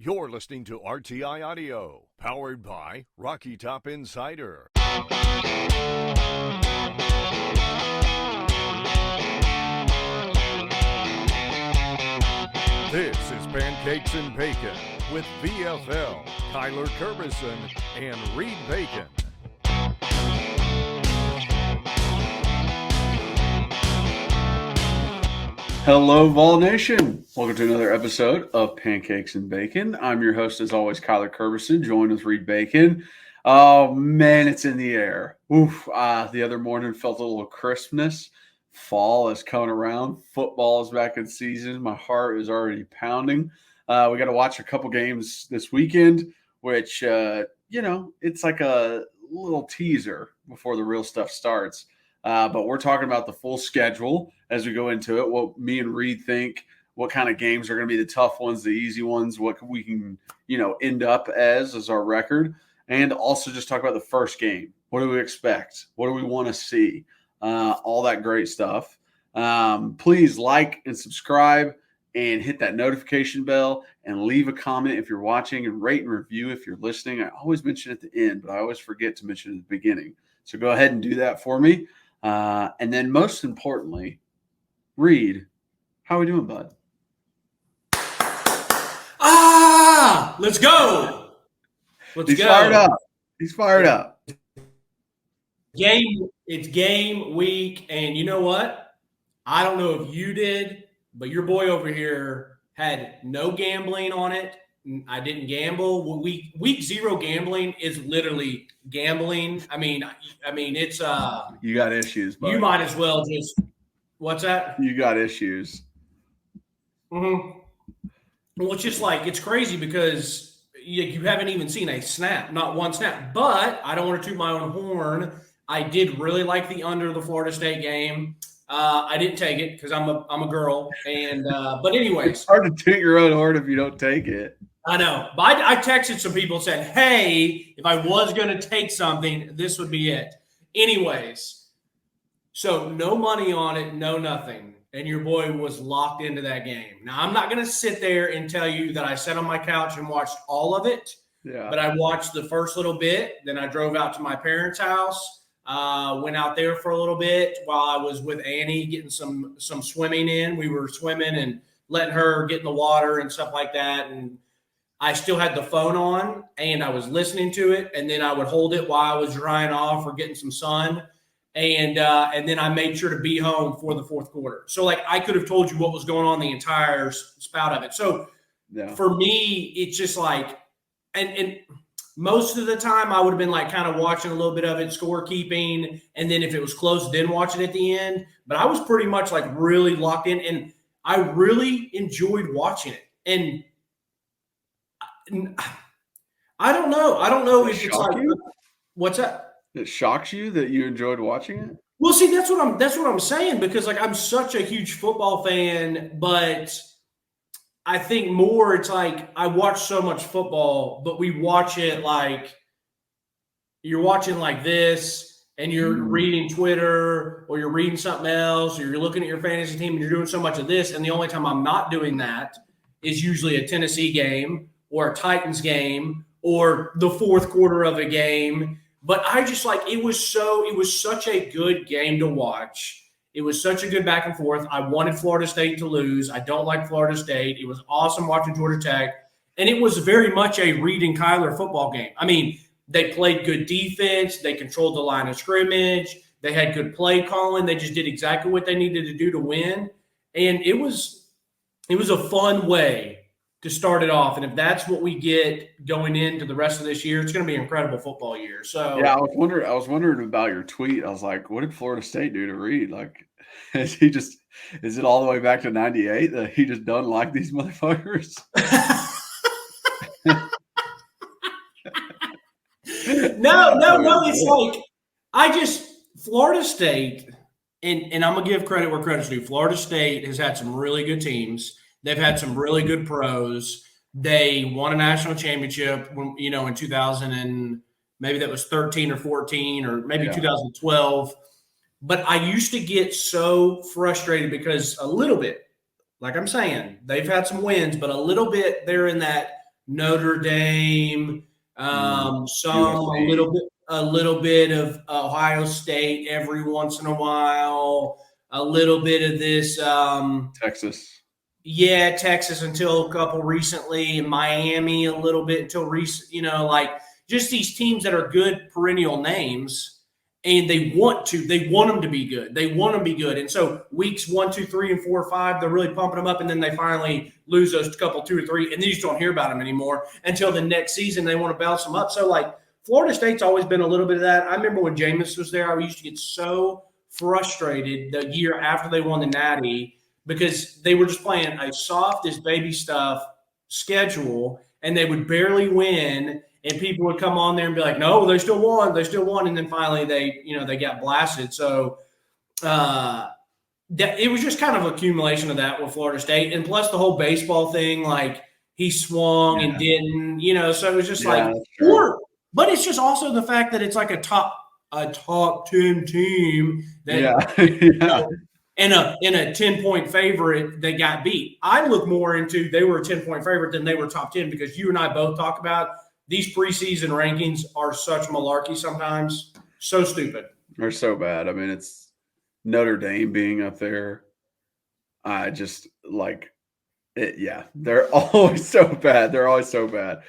You're listening to RTI Audio, powered by Rocky Top Insider. This is Pancakes and Bacon with VFL, Kyler Kerbyson, and Reed Bacon. Hello, Vol Nation. Welcome to another episode of Pancakes and Bacon. I'm your host, as always, Kyler Kerbyson, joined with Reed Bacon. Oh, man, it's in the air. Oof. The other morning felt a little crispness. Fall is coming around. Football is back in season. My heart is already pounding. We got to watch a couple games this weekend, which, it's like a little teaser before the real stuff starts. But we're talking about the full schedule as we go into it, what me and Reed think, what kind of games are going to be the tough ones, the easy ones, what we can, end up as our record, and also just talk about the first game. What do we expect? What do we want to see? All that great stuff. Please like and subscribe and hit that notification bell and leave a comment if you're watching and rate and review if you're listening. I always mention at the end, but I always forget to mention at the beginning. So go ahead and do that for me. And then most importantly, Reed, how are we doing, bud? Let's go. He's fired up. He's fired up. It's game week, and you know what? I don't know if you did, but your boy over here had no gambling on it. I didn't gamble. Week zero gambling is literally gambling. I mean, it's you got issues, bud. You might as well just what's that? You got issues. Mm-hmm. Well, it's just like it's crazy because you haven't even seen a snap, not one snap. But I don't want to toot my own horn. I did really like the under the Florida State game. I didn't take it because I'm a girl, and but anyways, it's hard to toot your own horn if you don't take it. I know, but I texted some people and said, hey, if I was going to take something, this would be it. Anyways, so no money on it, no nothing. And your boy was locked into that game. Now, I'm not going to sit there and tell you that I sat on my couch and watched all of it. Yeah. But I watched the first little bit. Then I drove out to my parents' house, went out there for a little bit while I was with Annie getting some swimming in. We were swimming and letting her get in the water and stuff like that. And I still had the phone on and I was listening to it, and then I would hold it while I was drying off or getting some sun. And then I made sure to be home for the fourth quarter. So like I could have told you what was going on the entire spout of it. So For me, it's just like, and most of the time I would have been like kind of watching a little bit of it, scorekeeping. And then if it was close, then watch it at the end. But I was pretty much like really locked in, and I really enjoyed watching it. And I don't know if it's like you? What's that? It shocks you that you enjoyed watching it? Well, see, that's what I'm saying, because like I'm such a huge football fan, but I think more it's like I watch so much football, but we watch it like you're watching like this and you're reading Twitter or you're reading something else or you're looking at your fantasy team and you're doing so much of this. And the only time I'm not doing that is usually a Tennessee game or a Titans game or the fourth quarter of a game. But I just like, it was such a good game to watch. It was such a good back and forth. I wanted Florida State to lose. I don't like Florida State. It was awesome watching Georgia Tech. And it was very much a Reed and Kyler football game. I mean, they played good defense. They controlled the line of scrimmage. They had good play calling. They just did exactly what they needed to do to win. And it was a fun way to start it off. And if that's what we get going into the rest of this year, it's going to be an incredible football year. So yeah, I was wondering about your tweet. I was like, what did Florida State do to Reed? Like, is it all the way back to 98 that he just doesn't like these motherfuckers? No. It's like, Florida State, and I'm going to give credit where credit's due. Florida State has had some really good teams. They've had some really good pros. They won a national championship, in 2000 and maybe that was 13 or 14 or maybe 2012. But I used to get so frustrated because a little bit, like I'm saying, they've had some wins, but a little bit they're in that Notre Dame, USC. a little bit of Ohio State every once in a while, a little bit of this. Texas. Yeah, Texas until a couple recently, and Miami a little bit until recent. Like just these teams that are good perennial names, and they want them to be good. They want them to be good, and so weeks 1, 2, 3, and 4, 5, they're really pumping them up, and then they finally lose those couple 2 or 3, and then you just don't hear about them anymore until the next season. They want to bounce them up. So like Florida State's always been a little bit of that. I remember when Jameis was there, I used to get so frustrated the year after they won the Natty, because they were just playing a soft as baby stuff schedule, and they would barely win, and people would come on there and be like, no, they still won, and then finally they got blasted. So it was just kind of accumulation of that with Florida State, and plus the whole baseball thing, like he swung and didn't, so it was just but it's just also the fact that it's like a top 10 team that in a 10-point favorite, they got beat. I look more into they were a 10-point favorite than they were top 10, because you and I both talk about these preseason rankings are such malarkey sometimes. So stupid. They're so bad. I mean, it's Notre Dame being up there. I just like it. Yeah, they're always so bad. They're always so bad.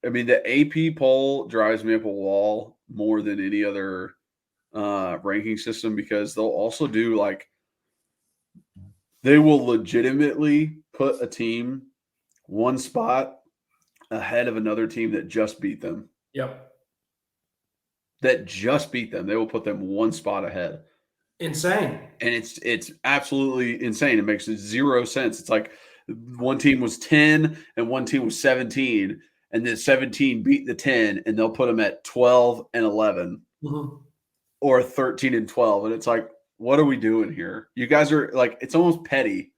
The AP poll drives me up a wall more than any other ranking system, because they'll also do they will legitimately put a team one spot ahead of another team that just beat them. Yep. They will put them one spot ahead. Insane. And it's absolutely insane. It makes zero sense. It's like one team was 10 and one team was 17, and then 17 beat the 10, and they'll put them at 12 and 11. Mm-hmm. Or 13 and 12. And it's like, what are we doing here? You guys are like, it's almost petty.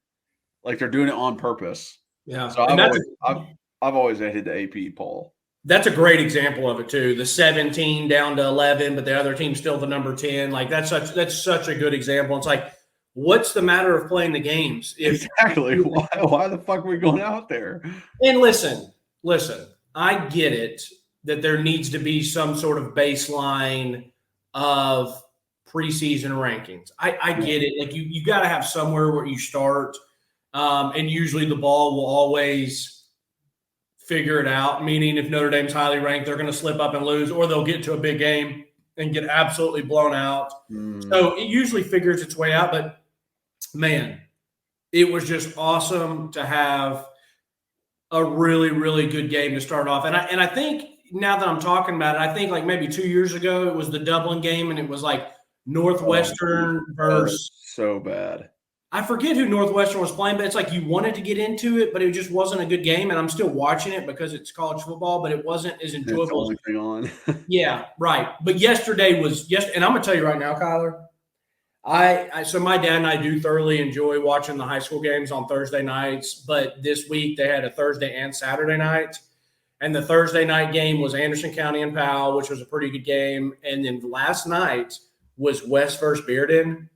Like they're doing it on purpose. Yeah. So I've always hated the AP poll. That's a great example of it too. The 17 down to 11, but the other team's still the number 10. Like that's such a good example. It's like, what's the matter of playing the games? Exactly. Why the fuck are we going out there? And listen, I get it that there needs to be some sort of baseline of preseason rankings. I get it. Like you got to have somewhere where you start, and usually the ball will always figure it out. Meaning, if Notre Dame's highly ranked, they're going to slip up and lose, or they'll get to a big game and get absolutely blown out. So it usually figures its way out. But man, it was just awesome to have a really, really good game to start off. And I think, now that I'm talking about it, I think like maybe 2 years ago, it was the Dublin game, and it was like Northwestern versus. So bad. I forget who Northwestern was playing, but it's like you wanted to get into it, but it just wasn't a good game. And I'm still watching it because it's college football, but it wasn't as enjoyable. It's the only thing on. Yeah, right. But yesterday was and I'm gonna tell you right now, Kyler. So my dad and I do thoroughly enjoy watching the high school games on Thursday nights, but this week they had a Thursday and Saturday night. And the Thursday night game was Anderson County and Powell, which was a pretty good game. And then last night was West versus Bearden.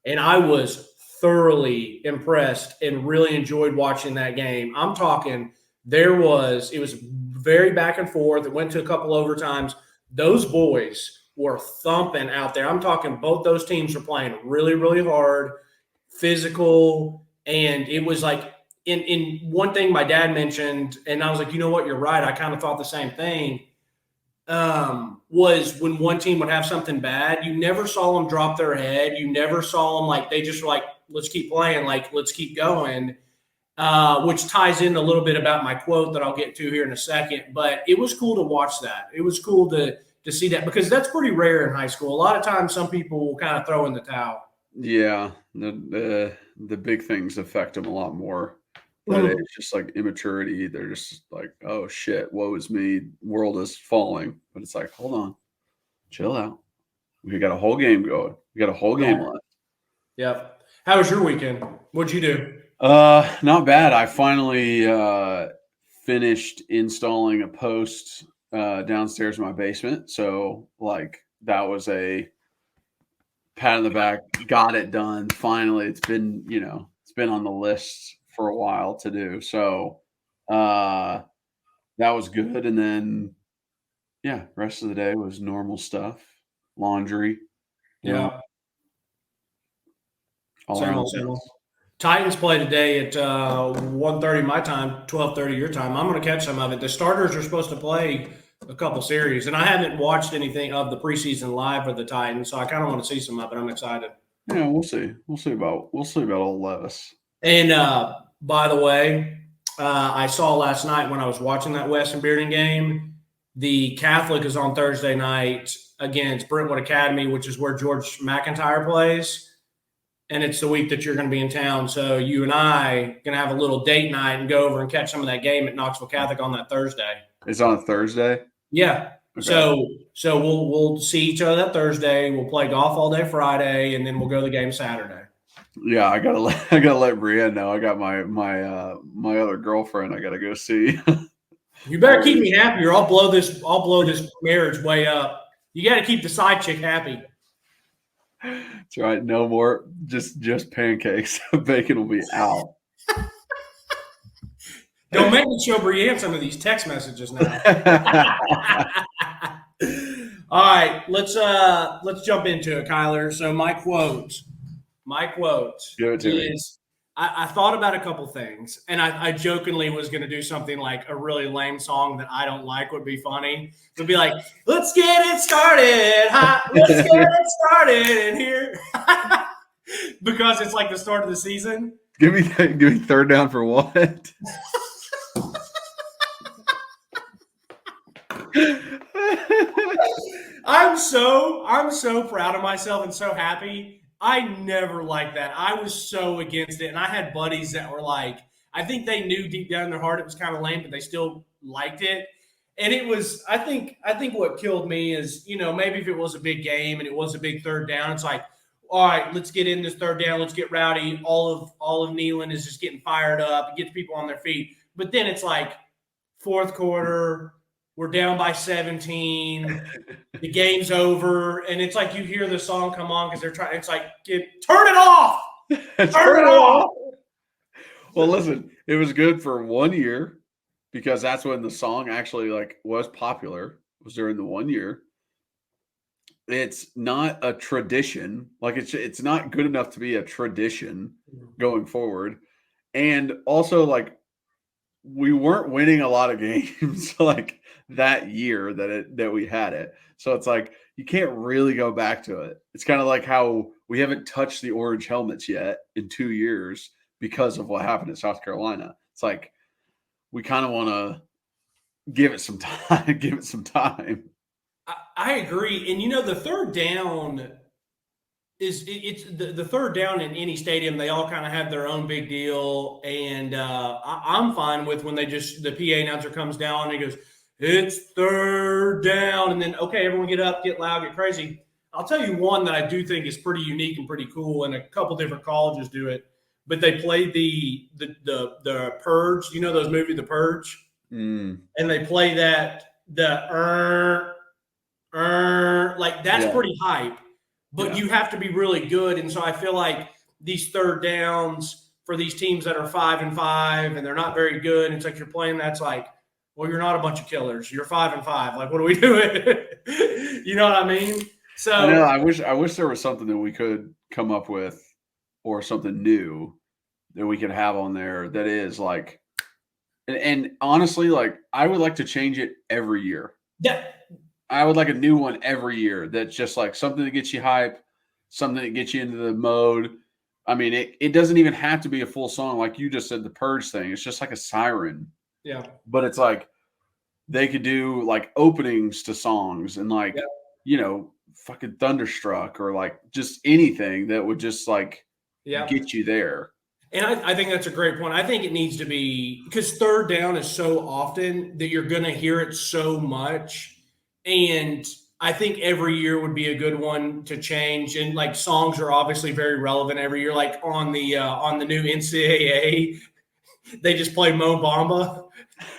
And I was thoroughly impressed and really enjoyed watching that game. I'm talking, it was very back and forth. It went to a couple overtimes. Those boys were thumping out there. I'm talking both those teams were playing really, really hard, physical. And it was like, in one thing my dad mentioned, and I was like, you know what, you're right. I kind of thought the same thing, was when one team would have something bad, you never saw them drop their head. You never saw them they just were like, let's keep playing, let's keep going, which ties in a little bit about my quote that I'll get to here in a second. But it was cool to watch that. It was cool to see that, because that's pretty rare in high school. A lot of times some people will kind of throw in the towel. Yeah, the big things affect them a lot more. But it's just like immaturity. They're just like, oh shit, woe is me, world is falling. But it's like, hold on, chill out. We got a whole game going. We got a whole game left. Yep. How was your weekend? What'd you do? Not bad. I finally finished installing a post downstairs in my basement. So that was a pat on the back. Got it done. Finally, it's been on the list for a while to do. So That was good. And then, yeah, rest of the day was normal stuff, laundry, Yeah. all Same around old, the same old. house. Titans play today at 1:30 my time, 12:30 your time. I'm going to catch some of it. The starters are supposed to play a couple series, and I haven't watched anything of the preseason live for the Titans, so I kind of want to see some of it. I'm excited. Yeah, we'll see. We'll see about old Levis. And by the way, I saw last night when I was watching that Western Bearden game, the Catholic is on Thursday night against Brentwood Academy, which is where George McIntyre plays. And it's the week that you're going to be in town. So you and I going to have a little date night and go over and catch some of that game at Knoxville Catholic on that Thursday. It's on a Thursday? Yeah. Okay. So we'll see each other that Thursday. We'll play golf all day Friday, and then we'll go to the game Saturday. Yeah, I gotta let Brienne know. I got my other girlfriend I gotta go see. You better keep me happy, or I'll blow this marriage way up. You got to keep the side chick happy. That's right. No more just pancakes. Bacon will be out. Don't make me show Brienne some of these text messages now. All right, let's jump into it, Kyler. So my quote Give it to me. is I thought about a couple things, and I jokingly was going to do something like a really lame song that I don't like would be funny. It would be like, let's get it started. Let's get it started in here. Because it's like the start of the season. Give me third down for what? I'm so proud of myself and so happy. I never liked that. I was so against it. And I had buddies that were like, I think they knew deep down in their heart it was kind of lame, but they still liked it. And it was, I think what killed me is, maybe if it was a big game and it was a big third down, it's like, all right, let's get in this third down. Let's get rowdy. All of Neyland is just getting fired up. It gets people on their feet. But then it's like fourth quarter, we're down by 17. The game's over. And it's like you hear the song come on because they're trying. It's like, turn it off. Turn it off. Well, listen, it was good for 1 year because that's when the song actually was popular. It was during the 1 year. It's not a tradition. It's not good enough to be a tradition going forward. And also we weren't winning a lot of games that year that we had it. So it's like you can't really go back to it. It's kind of like how we haven't touched the orange helmets yet in 2 years because of what happened in South Carolina. It's like we kind of want to give it some time. I agree. And, the third down it's the third down in any stadium. They all kind of have their own big deal. And I'm fine with when the PA announcer comes down and he goes, it's third down. And then, okay, everyone get up, get loud, get crazy. I'll tell you one that I do think is pretty unique and pretty cool, and a couple different colleges do it. But they played the Purge. You know those movies, The Purge? Mm. And they play that, that's pretty hype. But you have to be really good. And so I feel like these third downs for these teams that are 5-5 and they're not very good, it's like you're playing that's like, well, you're not a bunch of killers. You're 5-5. Like, what are we doing? You know what I mean? So I wish there was something that we could come up with or something new that we could have on there that is like, and honestly, I would like to change it every year. Yeah. I would like a new one every year that's just like something that gets you hype, something that gets you into the mode. I mean, it doesn't even have to be a full song. Like you just said, the Purge thing. It's just like a siren. Yeah. But it's like they could do like openings to songs and fucking Thunderstruck or just anything that would just get you there. And I think that's a great point. I think it needs to be because third down is so often that you're going to hear it so much. And I think every year would be a good one to change. And songs are obviously very relevant every year. Like on the new NCAA, they just play Mo Bamba.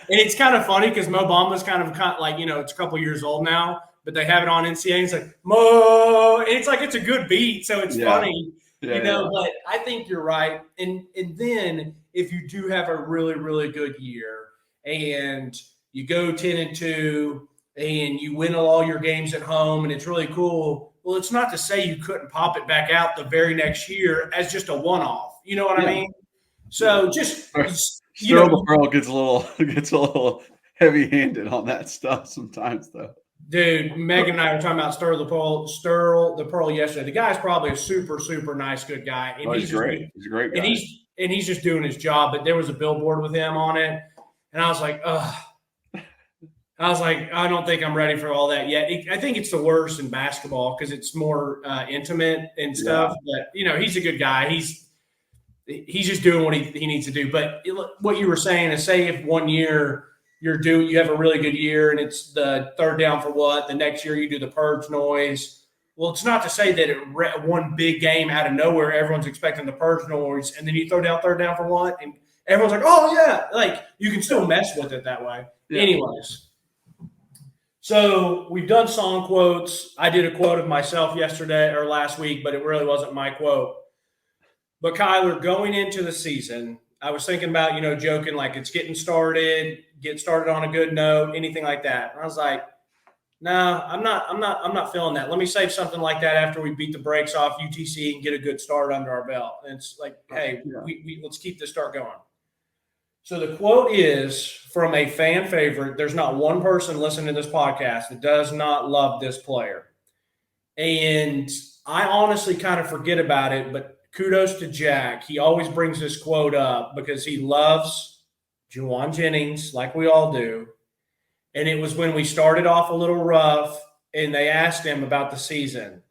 And it's kind of funny because Mo Bamba's kind of it's a couple years old now, but they have it on NCAA. And it's like Mo, and it's a good beat, so it's funny, But I think you're right. And then if you do have a really, really good year, and you go 10-2 and you win all your games at home and it's really cool. Well, it's not to say you couldn't pop it back out the very next year as just a one-off. You know what I mean? So just Sterling the Pearl gets a little heavy-handed on that stuff sometimes, though. Dude, Megan and I were talking about Sterling the Pearl yesterday. The guy's probably a super, super nice, good guy. And he's great. He's a great guy. And he's just doing his job. But there was a billboard with him on it. And I was like, ugh. I don't think I'm ready for all that yet. I think it's the worst in basketball because it's more intimate and stuff. Yeah. But, he's a good guy. He's just doing what he needs to do. But what you were saying is, say if 1 year you have a really good year and it's the third down for what, the next year you do the purge noise. Well, it's not to say that one big game out of nowhere, everyone's expecting the purge noise, and then you throw down third down for what, and everyone's like, oh, yeah. Like, you can still mess with it that way. Yeah. Anyways. So we've done song quotes. I did a quote of myself yesterday or last week, but it really wasn't my quote. But Kyler, going into the season, I was thinking about, joking like it's getting started, get started on a good note, anything like that. And I was like, no, I'm not feeling that. Let me say something like that after we beat the brakes off UTC and get a good start under our belt. And it's like, hey, let's keep this start going. So the quote is from a fan favorite. There's not one person listening to this podcast that does not love this player. And I honestly kind of forget about it, but kudos to Jack. He always brings this quote up because he loves Juwan Jennings like we all do. And it was when we started off a little rough and they asked him about the season.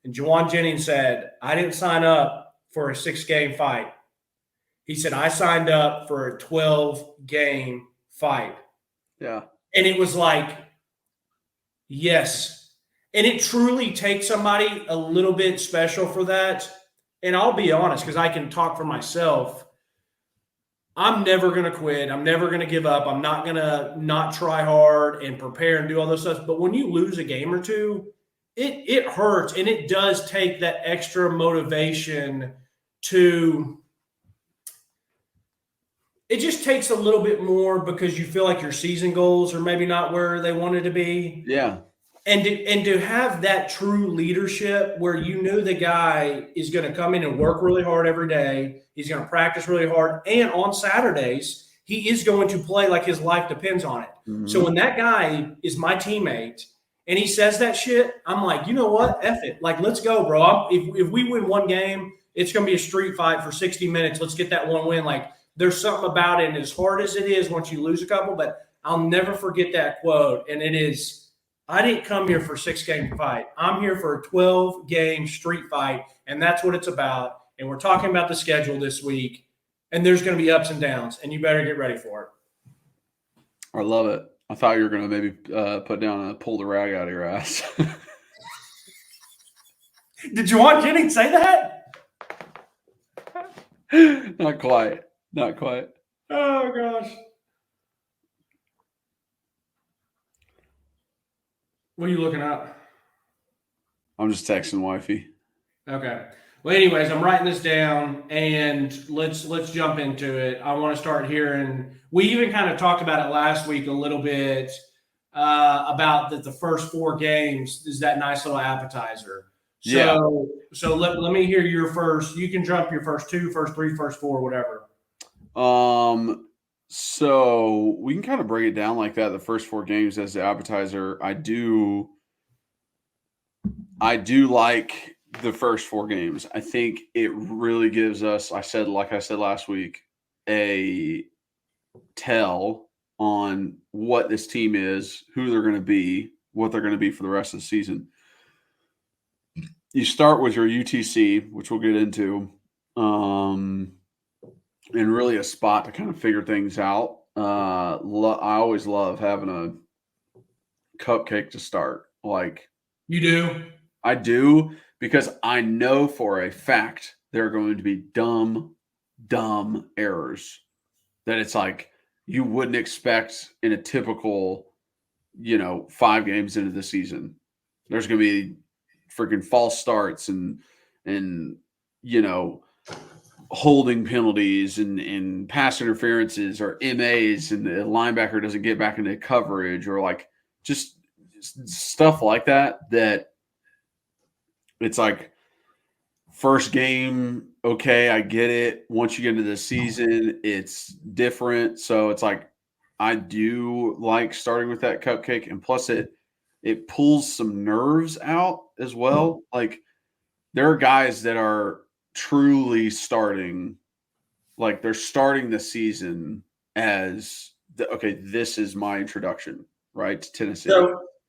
And Juwan Jennings said, I didn't sign up for a 6-game fight. He said, I signed up for a 12-game fight. Yeah. And it was like, yes. And it truly takes somebody a little bit special for that. And I'll be honest, because I can talk for myself. I'm never going to quit. I'm never going to give up. I'm not going to not try hard and prepare and do all those stuff. But when you lose a game or two, it hurts. And it does take that extra motivation to – it just takes a little bit more because you feel like your season goals are maybe not where they wanted to be. Yeah. And to have that true leadership where you know the guy is going to come in and work really hard every day. He's going to practice really hard. And on Saturdays, he is going to play like his life depends on it. Mm-hmm. So when that guy is my teammate and he says that shit, I'm like, you know what? F it. Like, let's go, bro. If we win one game, it's going to be a street fight for 60 minutes. Let's get that one win. Like, there's something about it, and as hard as it is once you lose a couple, but I'll never forget that quote, and it is, I didn't come here for a 6-game fight. I'm here for a 12-game street fight, and that's what it's about, and we're talking about the schedule this week, and there's going to be ups and downs, and you better get ready for it. I love it. I thought you were going to maybe put down a pull the rag out of your ass. Did Juwan Jennings say that? Not quite. Not quite. Oh, gosh. What are you looking at? I'm just texting wifey. Okay. Well, anyways, I'm writing this down, and let's jump into it. I want to start hearing – we even kind of talked about it last week a little bit about the first 4 games is that nice little appetizer. So let me hear your first – you can jump your first 2, first 3, first 4, whatever. So we can kind of break it down like that. The first 4 games as the appetizer. I do like the first 4 games. I think it really gives us, like I said last week, a tell on what this team is, who they're going to be, what they're going to be for the rest of the season. You start with your UTC, which we'll get into. And really a spot to kind of figure things out. I always love having a cupcake to start. Like, you do? I do, because I know for a fact there are going to be dumb errors that it's like you wouldn't expect in a typical, 5 games into the season. There's going to be freaking false starts and holding penalties and pass interferences or MAs and the linebacker doesn't get back into coverage or like just stuff like that it's like first game, okay, I get it. Once you get into the season, it's different. So it's like I do like starting with that cupcake, and plus it pulls some nerves out as well. Like there are guys that are truly starting, like they're starting the season as okay, this is my introduction, right, to Tennessee.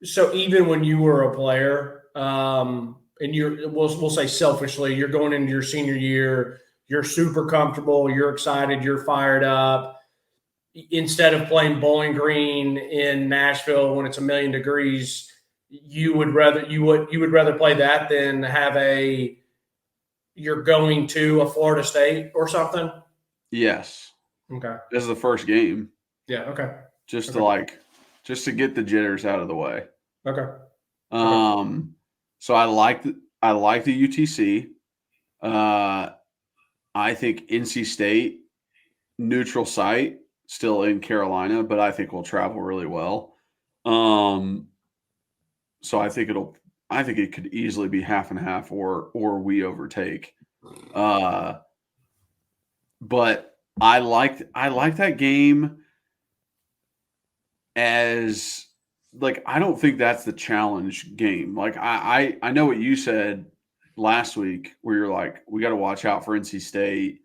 So even when you were a player, and we'll say selfishly, you're going into your senior year, you're super comfortable, you're excited, you're fired up. Instead of playing Bowling Green in Nashville when it's 1,000,000 degrees, you would rather play that than have you're going to a Florida State or something? Yes. Okay. This is the first game. Yeah, okay. Just to get the jitters out of the way. Okay. So I like the UTC. I think NC State, neutral site, still in Carolina, but I think we'll travel really well. So I think it could easily be half and half or we overtake. But I like that game as like I don't think that's the challenge game. Like I know what you said last week where you're like, we got to watch out for NC State.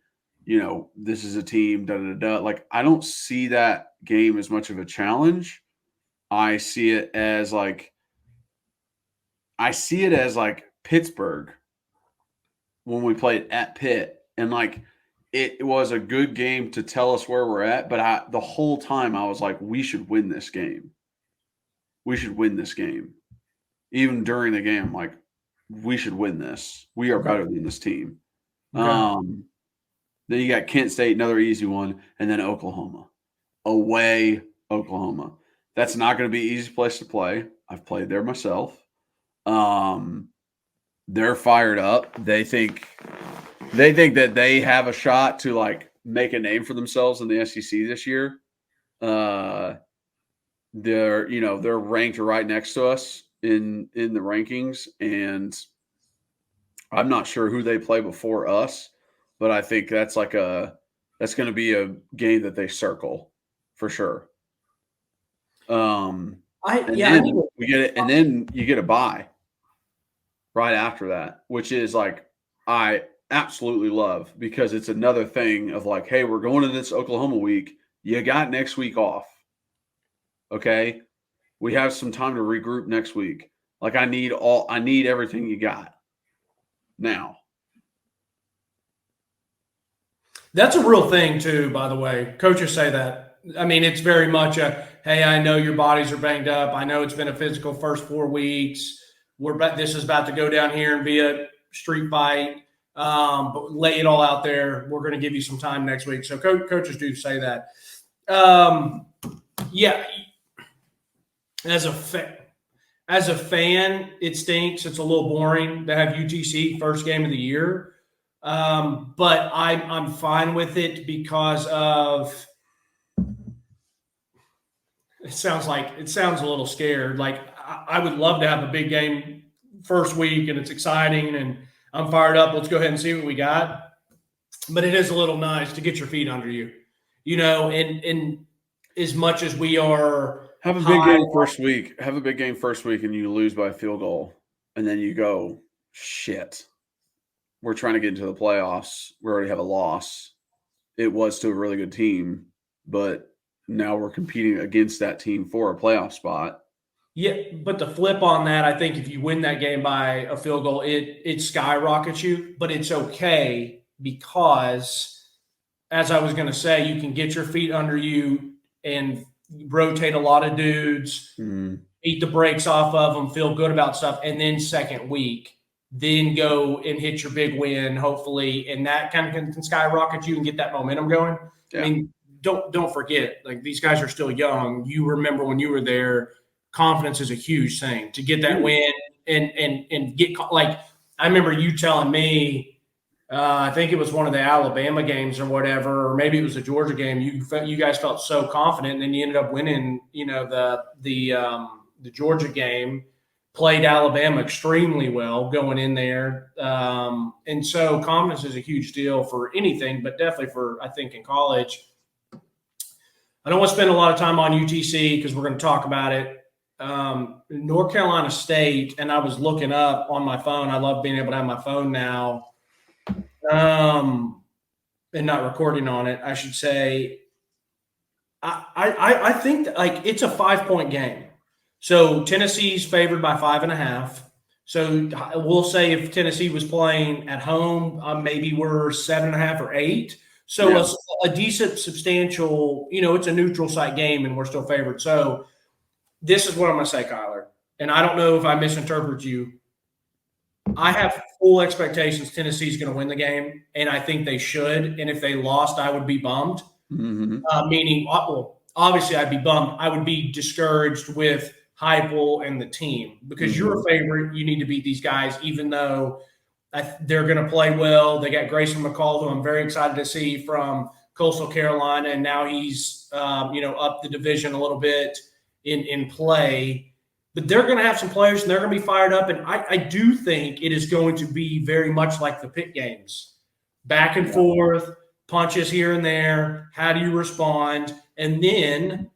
You know, this is a team, da da da. Like I don't see that game as much of a challenge. I see it as like Pittsburgh when we played at Pitt, and like it was a good game to tell us where we're at. But the whole time I was like, we should win this game. We should win this game. Even during the game, I'm like, we should win this. We are better than this team. Okay. Then you got Kent State, another easy one, and then Oklahoma. Away, Oklahoma. That's not going to be an easy place to play. I've played there myself. They're fired up. They think that they have a shot to like make a name for themselves in the SEC this year. They're ranked right next to us in the rankings, and I'm not sure who they play before us, but I think that's going to be a game that they circle for sure. Then you get a bye right after that, which is like I absolutely love because it's another thing of like, hey, we're going to this Oklahoma week. You got next week off. Okay. We have some time to regroup next week. Like I need everything you got now. That's a real thing too, by the way. Coaches say that. I mean, it's very much hey, I know your bodies are banged up. I know it's been a physical first 4 weeks. This is about to go down here and be a street fight. But lay it all out there. We're going to give you some time next week. So coaches do say that. Yeah. As a fan, it stinks. It's a little boring to have UTC first game of the year. But I'm fine with it because of – it sounds a little scared. Like I would love to have a big game first week and it's exciting and I'm fired up. Let's go ahead and see what we got. But it is a little nice to get your feet under you, and as much as we are – Have a big game first week and you lose by a field goal. And then you go, shit, we're trying to get into the playoffs. We already have a loss. It was to a really good team, but now we're competing against that team for a playoff spot. Yeah, but the flip on that, I think if you win that game by a field goal, it skyrockets you. But it's okay because, as I was going to say, you can get your feet under you and rotate a lot of dudes, beat the brakes off of them, feel good about stuff, and then second week, then go and hit your big win, hopefully, and that kind of can skyrocket you and get that momentum going. Yeah. I mean, don't forget, like these guys are still young. You remember when you were there, confidence is a huge thing to get that win and get like I remember you telling me I think it was one of the Alabama games or whatever, or maybe it was a Georgia game. You guys felt so confident, and then you ended up winning. The Georgia game, played Alabama extremely well going in there, and so confidence is a huge deal for anything, but definitely I think in college. I don't want to spend a lot of time on UTC because we're going to talk about it. North Carolina State, and I was looking up on my phone. I love being able to have my phone now. And not recording on it, I should say. I think that, it's a 5-point game. So Tennessee's favored by 5.5. So we'll say if Tennessee was playing at home, maybe we're 7.5 or 8. So a decent, substantial, it's a neutral site game and we're still favored. So this is what I'm going to say, Kyler. And I don't know if I misinterpret you. I have full expectations Tennessee's going to win the game, and I think they should. And if they lost, I would be bummed. Meaning, obviously, I'd be bummed. I would be discouraged with Heupel and the team because you're a favorite. You need to beat these guys, even though they're going to play well. They got Grayson McCall, who I'm very excited to see from Coastal Carolina, and now he's up the division a little bit in play. But they're going to have some players, and they're going to be fired up. And I do think it is going to be very much like the Pitt games. Back and forth, punches here and there. How do you respond? And then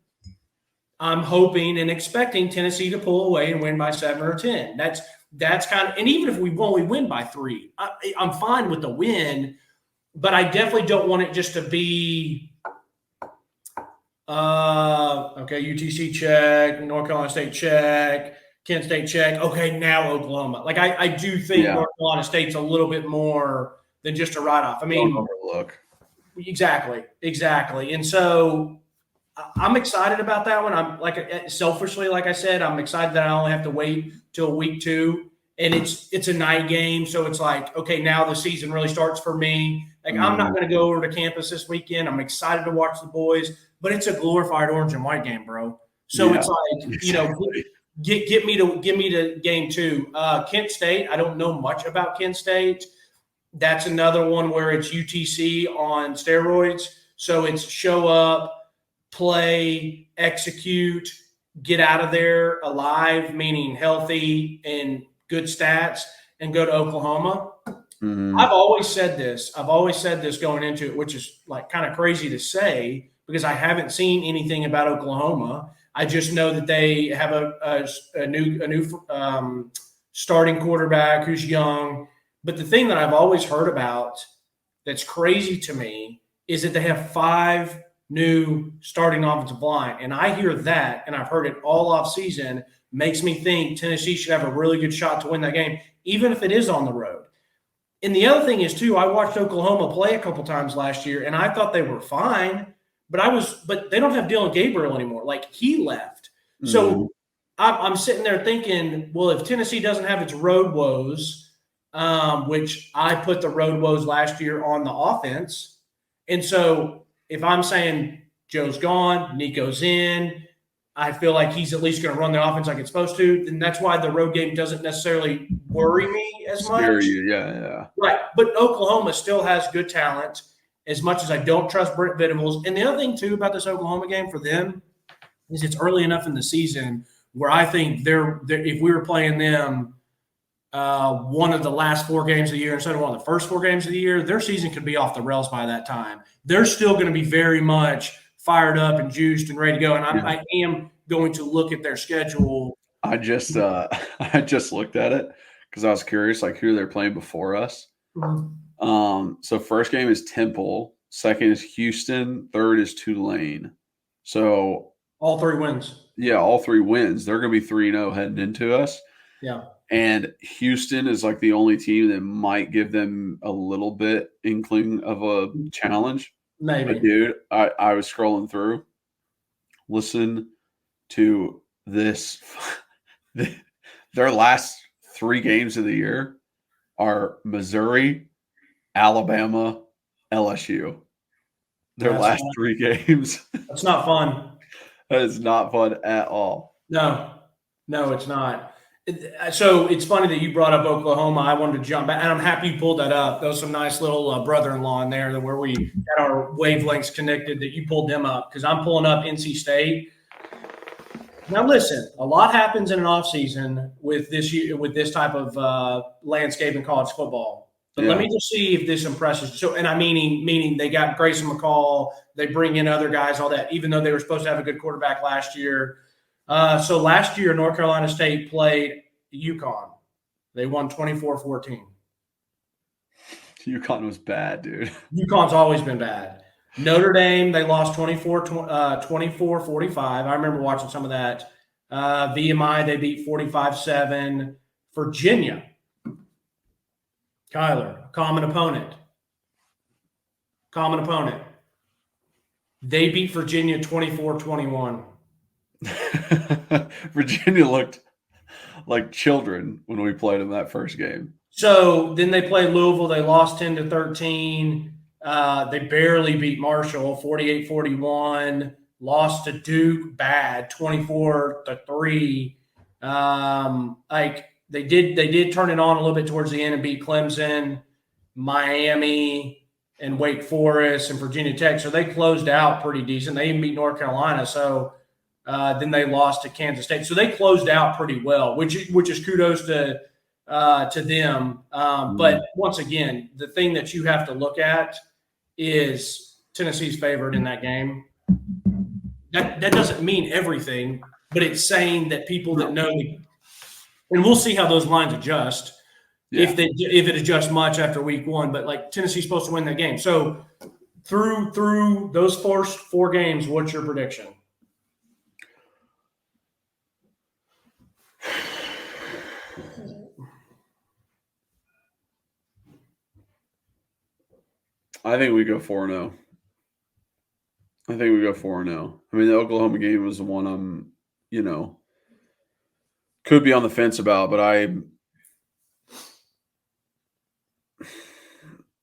I'm hoping and expecting Tennessee to pull away and win by 7 or 10. That's kind of – and even if we only win by 3, I'm fine with the win. But I definitely don't want it just to be okay, UTC check, North Carolina State check, Kent State check. Okay, now Oklahoma. I do think North Carolina State's a little bit more than just a write-off. I mean, don't overlook. Exactly. And so I'm excited about that one. I'm selfishly, like I said, I'm excited that I only have to wait till week 2. And it's a night game, so it's okay, now the season really starts for me. I'm not going to go over to campus this weekend. I'm excited to watch the boys, but it's a glorified orange and white game, bro. So it's get me to game 2. Kent State, I don't know much about Kent State. That's another one where it's UTC on steroids. So it's show up, play, execute, get out of there alive, meaning healthy and good stats, and go to Oklahoma. I've always said this going into it, which is kind of crazy to say because I haven't seen anything about Oklahoma. I just know that they have a new starting quarterback who's young. But the thing that I've always heard about that's crazy to me is that they have 5 new starting offensive line. And I hear that, and I've heard it all off season, makes me think Tennessee should have a really good shot to win that game, even if it is on the road. And the other thing is, too, I watched Oklahoma play a couple times last year, and I thought they were fine. But they don't have Dylan Gabriel anymore. He left. So I'm sitting there thinking, well, if Tennessee doesn't have its road woes, which I put the road woes last year on the offense. And so if I'm saying Joe's gone, Nico's in, I feel like he's at least going to run the offense like it's supposed to, then that's why the road game doesn't necessarily worry me as much. Scare you, yeah. Right, but Oklahoma still has good talent as much as I don't trust Brent Venables. And the other thing, too, about this Oklahoma game for them is it's early enough in the season where I think they're if we were playing them one of the last 4 games of the year instead of one of the first 4 games of the year, their season could be off the rails by that time. They're still going to be very much fired up and juiced and ready to go. And I am going to look at their schedule. I just looked at it because I was curious, who they're playing before us. So first game is Temple, second is Houston, third is Tulane. So all 3 wins. Yeah, all 3 wins. They're going to be 3-0 heading into us. Yeah. And Houston is the only team that might give them a little bit inkling of a challenge. Maybe. But dude, I was scrolling through. Listen to this. Their last 3 games of the year are Missouri, Alabama, LSU. Their last 3 games. That's not fun. That is not fun at all. No, it's not. So it's funny that you brought up Oklahoma. I wanted to jump back, and I'm happy you pulled that up. There was some nice little brother-in-law in there where we had our wavelengths connected that you pulled them up, because I'm pulling up NC State. Now, listen, a lot happens in an offseason with this type of landscape in college football. But let me just see if this impresses. So, and I meaning they got Grayson McCall, they bring in other guys, all that, even though they were supposed to have a good quarterback last year. So last year, North Carolina State played UConn. They won 24-14. UConn was bad, dude. UConn's always been bad. Notre Dame, they lost 24-45. I remember watching some of that. VMI, they beat 45-7. Virginia, Kyler, common opponent. They beat Virginia 24-21. Virginia looked like children when we played them that first game. So then they played Louisville. They lost 10-13. They barely beat Marshall 48-41. Lost to Duke bad 24-3. They did turn it on a little bit towards the end and beat Clemson, Miami, and Wake Forest and Virginia Tech. So they closed out pretty decent. They even beat North Carolina. So then they lost to Kansas State. So they closed out pretty well, which is kudos to them. But once again, the thing that you have to look at is Tennessee's favored in that game. That doesn't mean everything, but it's saying that people that know, and we'll see how those lines adjust. Yeah. If it adjusts much after week one, but like Tennessee's supposed to win that game. So through those first four games, what's your prediction? I think we go 4-0. I mean, the Oklahoma game was the one I'm, could be on the fence about, but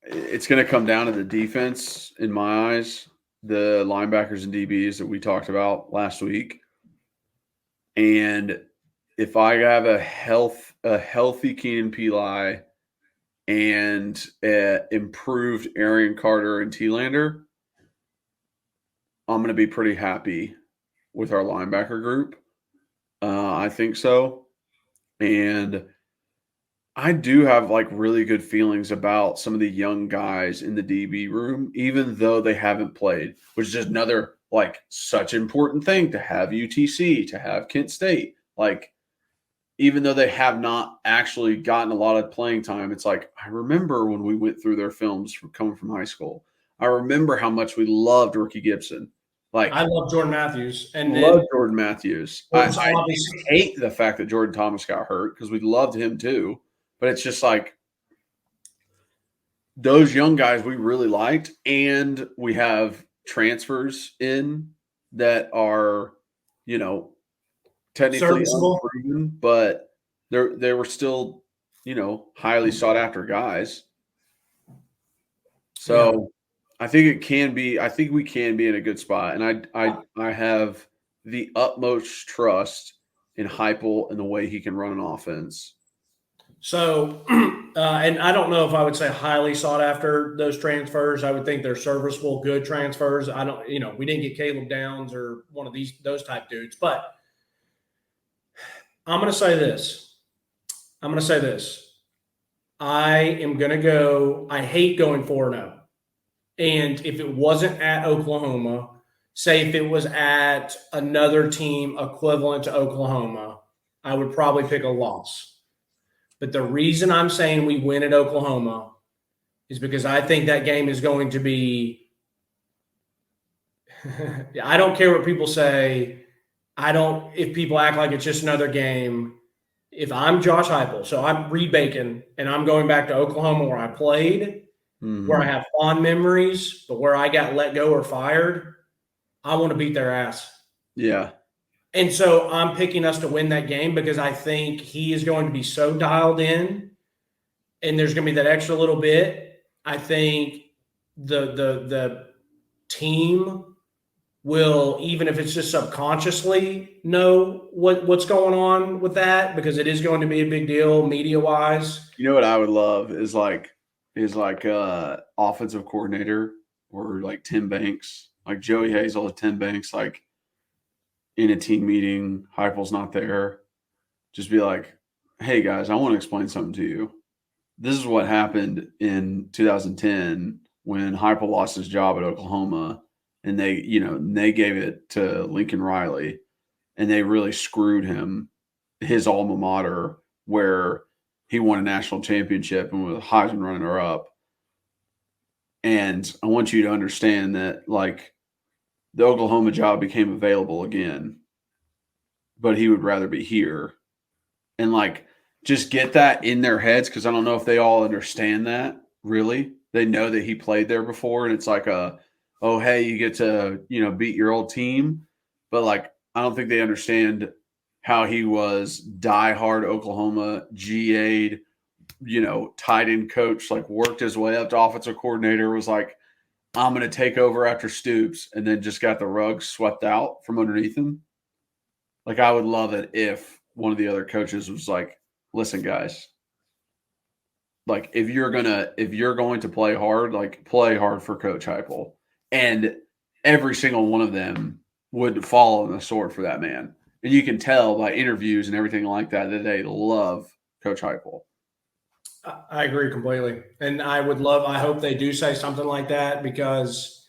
it's going to come down to the defense in my eyes, the linebackers and DBs that we talked about last week. And if I have a healthy Keenan Pili and improved Arian Carter and T-Lander, I'm going to be pretty happy with our linebacker group. I think so. And I do have really good feelings about some of the young guys in the DB room, even though they haven't played, which is just another such important thing to have UTC, to have Kent State. Even though they have not actually gotten a lot of playing time, it's I remember when we went through their films coming from high school. I remember how much we loved Ricky Gibson. I love Jordan Matthews. I hate the fact that Jordan Thomas got hurt because we loved him too. But it's just those young guys we really liked, and we have transfers in that are, technically unproven, but they were still, highly sought after guys. So yeah. I think we can be in a good spot. And I have the utmost trust in Heupel and the way he can run an offense. So, and I don't know if I would say highly sought after those transfers. I would think they're serviceable, good transfers. We didn't get Caleb Downs or one of those type dudes, but I'm going to say this. I am going to go – I hate going 4-0. And if it wasn't at Oklahoma, say if it was at another team equivalent to Oklahoma, I would probably pick a loss. But the reason I'm saying we win at Oklahoma is because I think that game is going to be – I don't care what people say. If people act like it's just another game. If I'm Josh Heupel, so I'm Reed Bacon, and I'm going back to Oklahoma where I played – where I have fond memories, but where I got let go or fired, I want to beat their ass. Yeah. And so I'm picking us to win that game because I think he is going to be so dialed in, and there's going to be that extra little bit. I think the team will, even if it's just subconsciously, know what's going on with that, because it is going to be a big deal media wise. You know what I would love is offensive coordinator or like Tim Banks, like Joey Hazel or Tim Banks, like in a team meeting, Heupel's not there. Just be like, hey guys, I want to explain something to you. This is what happened in 2010 when Heupel lost his job at Oklahoma, and they gave it to Lincoln Riley, and they really screwed him, his alma mater, where he won a national championship and was a Heisman runner up. And I want you to understand that, like, the Oklahoma job became available again, but he would rather be here. And, like, just get that in their heads, because I don't know if they all understand that, really. They know that he played there before, and it's like oh, hey, you get to, beat your old team. But, like, I don't think they understand how he was diehard Oklahoma, GA'd, tight end coach, like worked his way up to offensive coordinator, was like, I'm going to take over after Stoops, and then just got the rug swept out from underneath him. Like, I would love it if one of the other coaches was like, listen, guys, like, if you're going to play hard, like, play hard for Coach Heupel. And every single one of them would fall on the sword for that man. And you can tell by interviews and everything like that they love Coach Heupel. I agree completely. And I hope they do say something like that, because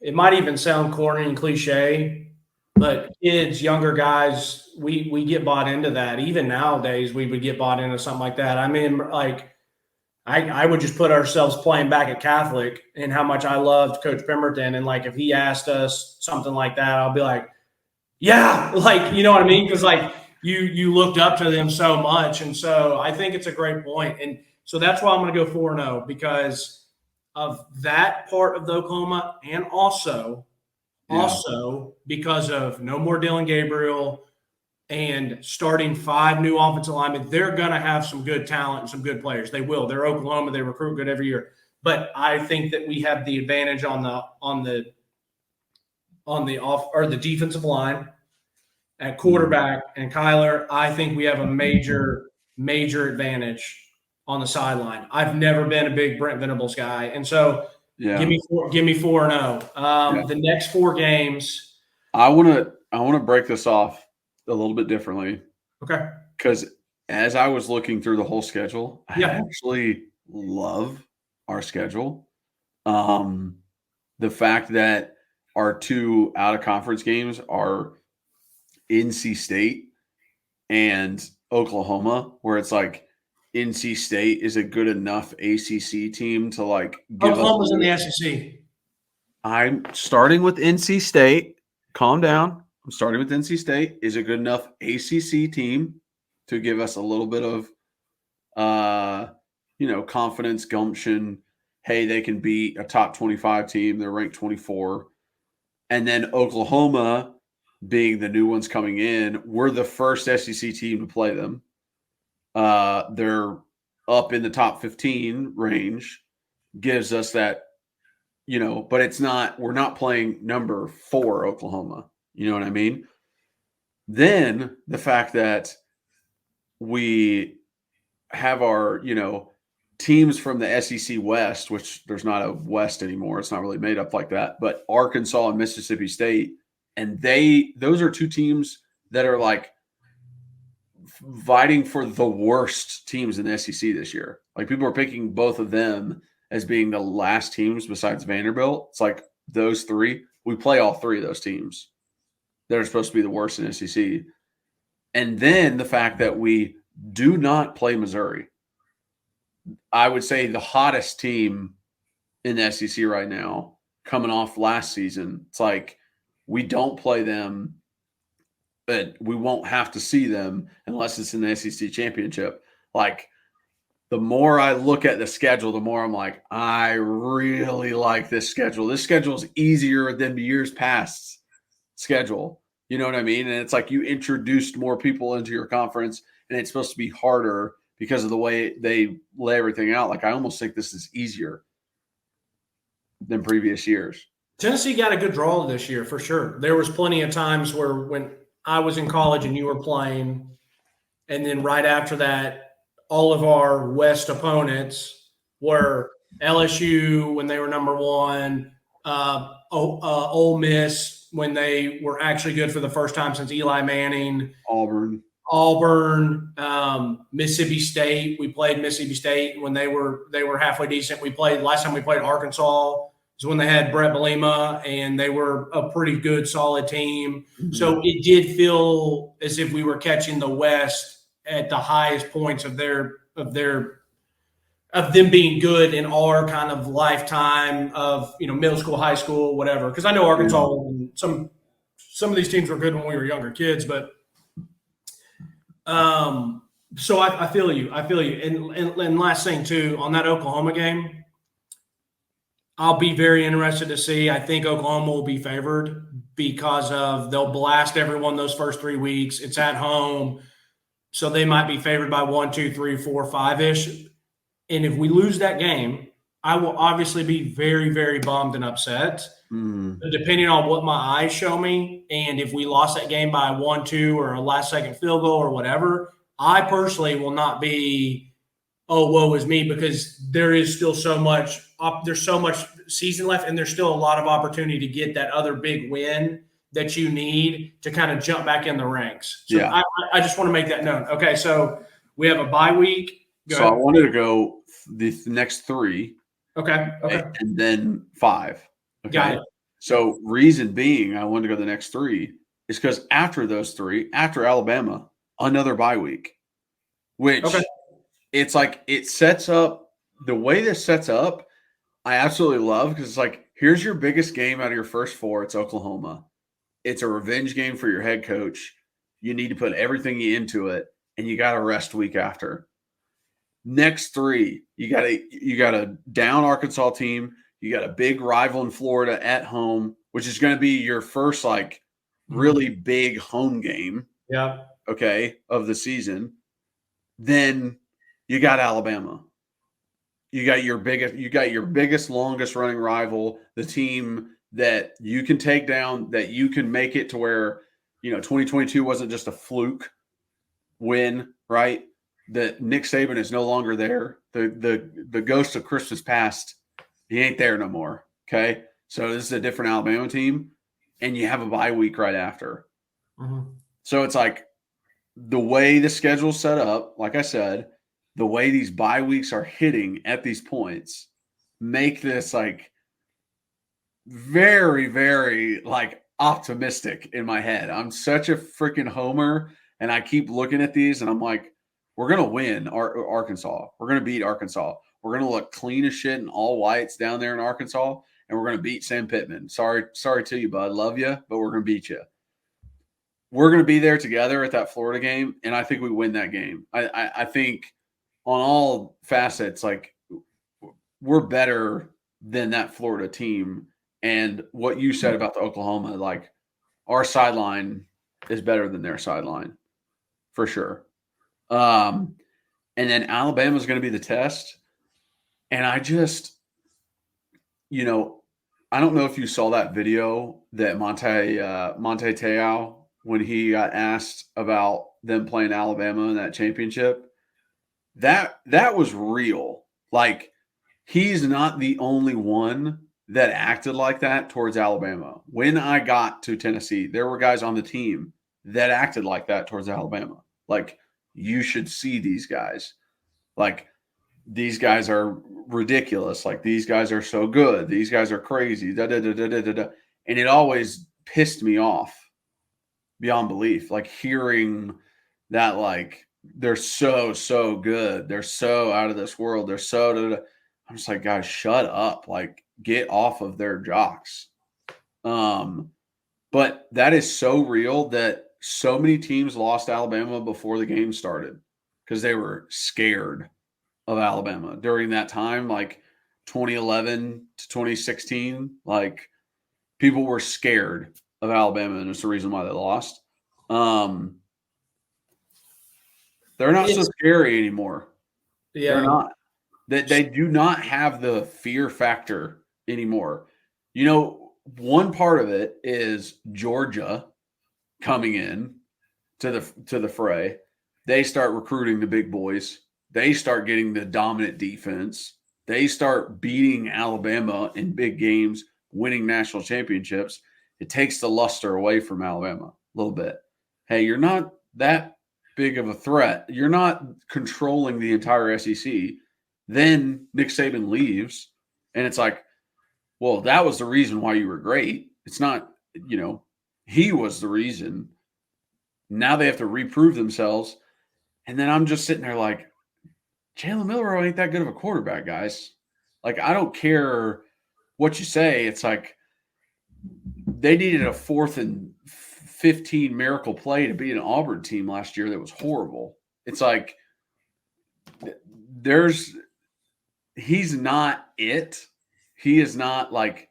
it might even sound corny and cliche, but kids, younger guys, we get bought into that. Even nowadays, we would get bought into something like that. I mean, like, I would just put ourselves playing back at Catholic and how much I loved Coach Pemberton. And, like, if he asked us something like that, I'll be like, yeah, like, you know what I mean? Because, like, you looked up to them so much. And so I think it's a great point. And so that's why I'm going to go 4-0, because of that part of the Oklahoma, and also because of no more Dylan Gabriel and starting 5 new offensive linemen. They're going to have some good talent and some good players. They will. They're Oklahoma. They recruit good every year. But I think that we have the advantage on the defensive line at quarterback and Kyler. I think we have a major advantage on the sideline. I've never been a big Brent Venables guy, and so give me 4-0. The next 4 games. I want to break this off a little bit differently. Okay. Because as I was looking through the whole schedule, I actually love our schedule. The fact that our 2 out-of-conference games are NC State and Oklahoma, where it's like NC State is a good enough ACC team to, like, give Oklahoma's in the SEC. I'm starting with NC State. Calm down. I'm starting with NC State. Is a good enough ACC team to give us a little bit of, confidence, gumption. Hey, they can beat a top 25 team. They're ranked 24. And then Oklahoma, being the new ones coming in, we're the first SEC team to play them. They're up in the top 15 range, gives us that, but we're not playing number 4 Oklahoma. You know what I mean? Then the fact that we have our, teams from the SEC West, which there's not a West anymore. It's not really made up like that, but Arkansas and Mississippi State. And those are 2 teams that are, like, fighting for the worst teams in the SEC this year. Like, people are picking both of them as being the last teams besides Vanderbilt. It's like those 3. We play all 3 of those teams that are supposed to be the worst in SEC. And then the fact that we do not play Missouri. I would say the hottest team in the SEC right now, coming off last season. It's like, we don't play them, but we won't have to see them unless it's in the SEC championship. Like, the more I look at the schedule, the more I'm like, I really like this schedule. This schedule is easier than years past schedule. You know what I mean? And it's like you introduced more people into your conference, and it's supposed to be harder because of the way they lay everything out. Like, I almost think this is easier than previous years. Tennessee got a good draw this year for sure. There was plenty of times where when I was in college and you were playing, and then right after that, all of our West opponents were LSU when they were number one, Ole Miss when they were actually good for the first time since Eli Manning, Auburn, Mississippi State. We played Mississippi State when they were halfway decent. Last time we played Arkansas is when they had Brett Bielema, and they were a pretty good, solid team. Mm-hmm. So it did feel as if we were catching the West at the highest points of them being good in our kind of lifetime of middle school, high school, whatever. Because I know Arkansas and some of these teams were good when we were younger kids, but so I feel you. And last thing too, on that Oklahoma game, I'll be very interested to see. I think Oklahoma will be favored because they'll blast everyone those first 3 weeks. It's at home. So they might be favored by 1, 2, 3, 4, 5-ish. And if we lose that game, I will obviously be very, very bummed and upset. Depending on what my eyes show me. And if we lost that game by 1, 2 or a last second field goal or whatever, I personally will not be, oh, woe is me, because there is still so much season left, and there's still a lot of opportunity to get that other big win that you need to kind of jump back in the ranks. So yeah. I just want to make that known. Okay, so we have a bye week. So I wanted to go the next 3. Okay. And then 5. Okay. Got it. So reason being I wanted to go the next 3 is because after those 3, after Alabama, another bye week, which it's like it sets up the way this sets up. I absolutely love, because it's like, here's your biggest game out of your first 4. It's Oklahoma. It's a revenge game for your head coach. You need to put everything into it, and you got to rest week after. Next 3, you got a down Arkansas team. You got a big rival in Florida at home, which is going to be your first like really big home game. Yeah. Okay, of the season. Then you got Alabama. You got your biggest, longest running rival, the team that you can take down, that you can make it to where, 2022 wasn't just a fluke win, right? That Nick Saban is no longer there. The ghost of Christmas past, he ain't there no more. Okay. So this is a different Alabama team, and you have a bye week right after. Mm-hmm. So it's like the way the schedule's set up, like I said, the way these bye weeks are hitting at these points make this like very, very like optimistic in my head. I'm such a freaking homer, and I keep looking at these and I'm like, we're going to win Arkansas. We're going to beat Arkansas. We're going to look clean as shit in all whites down there in Arkansas, and we're going to beat Sam Pittman. Sorry to you, bud. Love you, but we're going to beat you. We're going to be there together at that Florida game, and I think we win that game. I think on all facets, like, we're better than that Florida team. And what you said about the Oklahoma, like, our sideline is better than their sideline for sure. And then Alabama is going to be the test. And I just, I don't know if you saw that video that Monte Te'o, when he got asked about them playing Alabama in that championship, that was real. Like, he's not the only one that acted like that towards Alabama. When I got to Tennessee, there were guys on the team that acted like that towards Alabama. Like, you should see these guys. Like, these guys are ridiculous. Like, these guys are so good. These guys are crazy. And it always pissed me off beyond belief. Like, hearing that, like, they're so good. They're so out of this world. They're so I'm just like, guys, shut up. Like, get off of their jocks. But that is so real that so many teams lost Alabama before the game started because they were scared of Alabama during that time, like 2011 to 2016. Like, people were scared of Alabama, and it's the reason why they lost. They're not so scary anymore. Yeah. They're not. They do not have the fear factor anymore. one part of it is Georgia coming in to the fray. They start recruiting the big boys. They start getting the dominant defense. They start beating Alabama in big games, winning national championships. It takes the luster away from Alabama a little bit. Hey, you're not that big of a threat. You're not controlling the entire SEC. Then Nick Saban leaves, and it's like, well, that was the reason why you were great. It's not, he was the reason. Now they have to reprove themselves. And then I'm just sitting there like, Jalen Milroe ain't that good of a quarterback, guys. Like, I don't care what you say. It's like they needed a 4th and 15 miracle play to beat an Auburn team last year that was horrible. It's like he's not it. He is not like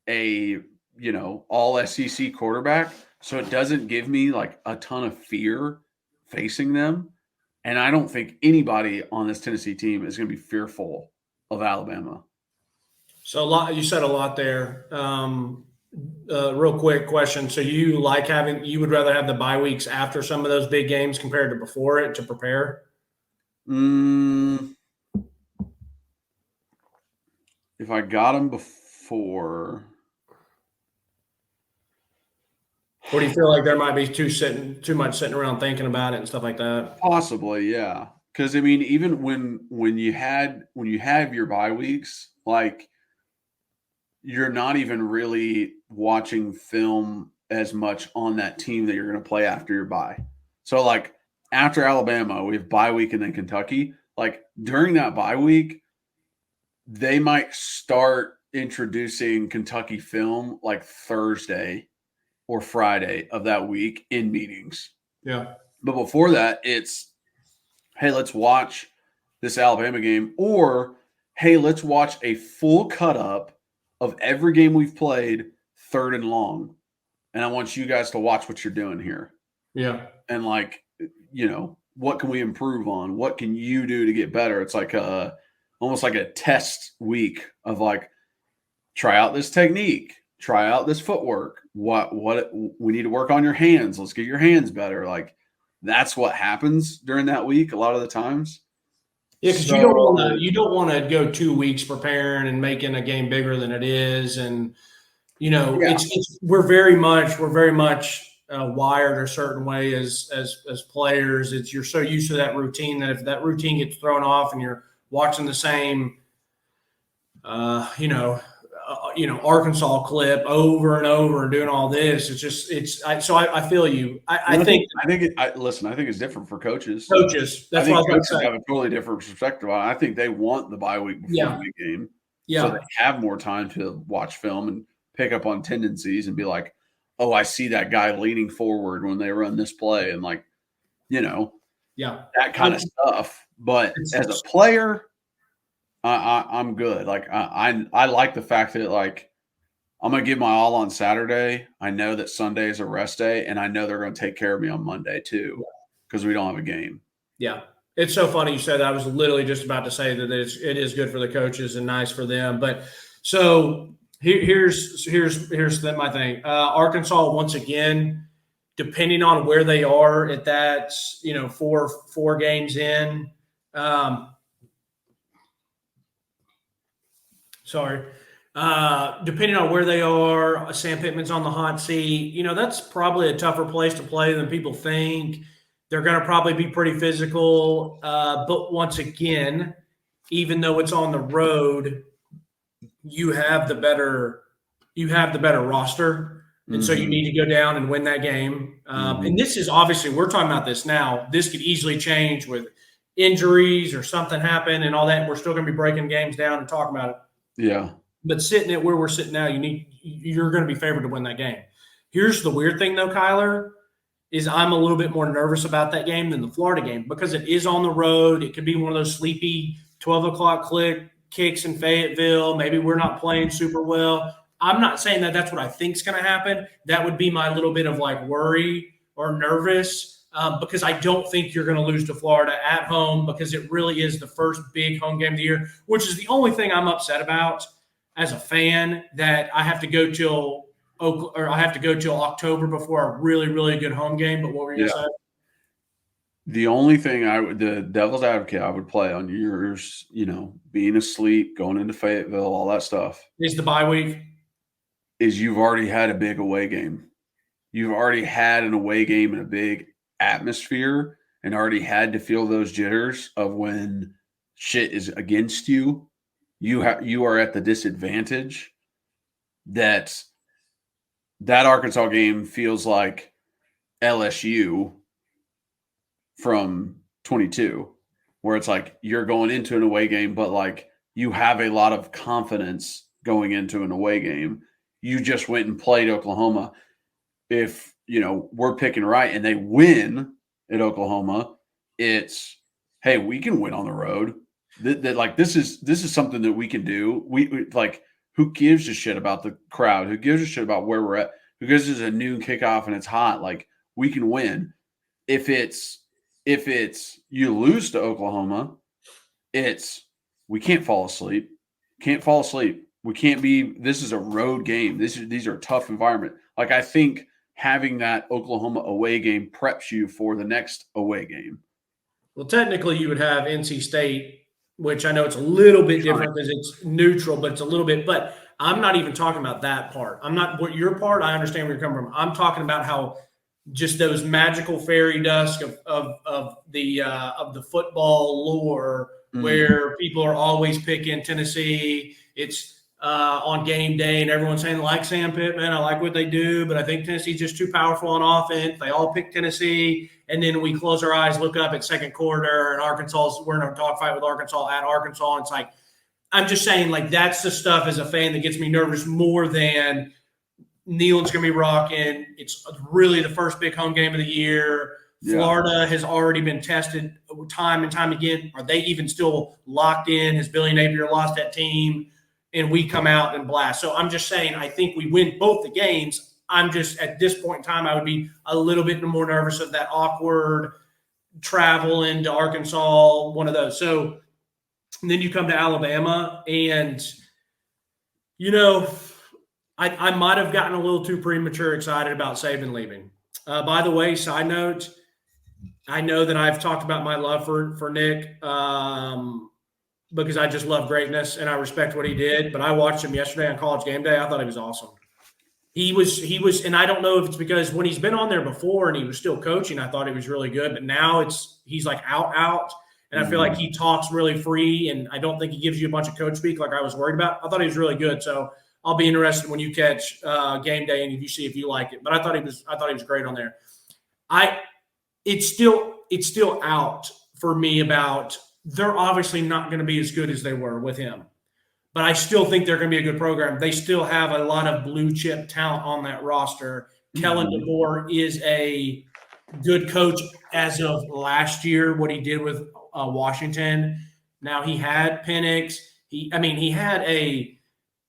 a, all SEC quarterback. So it doesn't give me like a ton of fear facing them. And I don't think anybody on this Tennessee team is going to be fearful of Alabama. So you said a lot there. Real quick question. So you would rather have the bye weeks after some of those big games compared to before it to prepare? If I got them before. Or do you feel like there might be too much sitting around thinking about it and stuff like that? Possibly, yeah. Because I mean, even when you have your bye weeks, like you're not even really watching film as much on that team that you're going to play after your bye. So like after Alabama, we have bye week and then Kentucky. Like during that bye week, they might start introducing Kentucky film like Thursday or Friday of that week in meetings. Yeah. But before that, it's, hey, let's watch this Alabama game, or hey, let's watch a full cut up of every game we've played, 3rd and long. And I want you guys to watch what you're doing here. Yeah. And like, what can we improve on? What can you do to get better? It's like almost like a test week of like, try out this technique, try out this footwork. What we need to work on your hands. Let's get your hands better. Like that's what happens during that week a lot of the times. Yeah, because you don't want to go 2 weeks preparing and making a game bigger than it is, and we're very much wired a certain way as players. You're so used to that routine that if that routine gets thrown off and you're watching the same, Arkansas clip over and over and doing all this. I feel you. I think it's different for coaches. That's what I was coaches saying. have a totally different perspective on it. I think they want the bye week before the big game. Yeah. So they have more time to watch film and pick up on tendencies and be like, oh, I see that guy leaning forward when they run this play. And like, that kind of stuff. But as a player, I'm good. Like I like the fact that like I'm gonna give my all on Saturday. I know that Sunday is a rest day, and I know they're gonna take care of me on Monday too, because we don't have a game. Yeah, it's so funny you said that. I was literally just about to say that it is good for the coaches and nice for them. But so here's my thing. Arkansas once again, depending on where they are at that, 4 games in. Depending on where they are, Sam Pittman's on the hot seat. That's probably a tougher place to play than people think. They're going to probably be pretty physical. But once again, even though it's on the road, you have the better roster. And so you need to go down and win that game. And this is obviously, we're talking about this now. This could easily change with injuries or something happen and all that. And we're still going to be breaking games down and talking about it. Yeah. But sitting at where we're sitting now, you're going to be favored to win that game. Here's the weird thing, though, Kyler, is I'm a little bit more nervous about that game than the Florida game because it is on the road. It could be one of those sleepy 12 o'clock kicks in Fayetteville. Maybe we're not playing super well. I'm not saying that that's what I think is going to happen. That would be my little bit of like worry or nervous because I don't think you're going to lose to Florida at home because it really is the first big home game of the year, which is the only thing I'm upset about. as a fan that I have to go till October before a really, really good home game. But what were you going to say? The only thing the devil's advocate I would play on yours, being asleep, going into Fayetteville, all that stuff, Is the bye week. Is you've already had a big away game. You've already had an away game in a big atmosphere and already had to feel those jitters of when shit is against you. You are at the disadvantage that Arkansas game feels like LSU from 22, where it's like you're going into an away game, but like you have a lot of confidence going into an away game. You just went and played Oklahoma. If, we're picking right and they win at Oklahoma, it's, hey, we can win on the road. This is something that we can do. We like, who gives a shit about the crowd? Who gives a shit about where we're at? Because it's a noon kickoff and it's hot. Like, we can win. If it's you lose to Oklahoma, we can't fall asleep. We can't be. This is a road game. These are tough environment. Like, I think having that Oklahoma away game preps you for the next away game. Well, technically, you would have NC State, which I know it's a little bit different because it's neutral, but it's a little bit. But I'm not even talking about that part. I'm not what your part. I understand where you're coming from. I'm talking about how just those magical fairy dust of the football lore, where people are always picking Tennessee. It's on game day, and everyone's saying, like Sam Pittman, I like what they do, but I think Tennessee's just too powerful on offense. They all pick Tennessee, and then we close our eyes, look up at second quarter, and we're in a dogfight with Arkansas at Arkansas. And it's like, I'm just saying, like, that's the stuff as a fan that gets me nervous more than Neyland's going to be rocking. It's really the first big home game of the year. Yeah. Florida has already been tested time and time again. Are they even still locked in? Has Billy Napier lost that team? And we come out and blast. So I'm just saying, I think we win both the games. I'm just, at this point in time, I would be a little bit more nervous of that awkward travel into Arkansas, one of those. So then you come to Alabama, and, I might have gotten a little too premature excited about Saban leaving. By the way, side note, I know that I've talked about my love for Nick because I just love greatness and I respect what he did. But I watched him yesterday on College Game Day. I thought he was awesome. He was, and I don't know if it's because when he's been on there before and he was still coaching, I thought he was really good. But now he's like out. And I feel like he talks really free, and I don't think he gives you a bunch of coach speak like I was worried about. I thought he was really good. So I'll be interested when you catch Game Day and if you see if you like it. But I thought he was great on there. It's still out for me about they're obviously not going to be as good as they were with him. But I still think they're going to be a good program. They still have a lot of blue chip talent on that roster. Kellen DeBoer is a good coach as of last year, what he did with Washington. Now he had Penix. He had a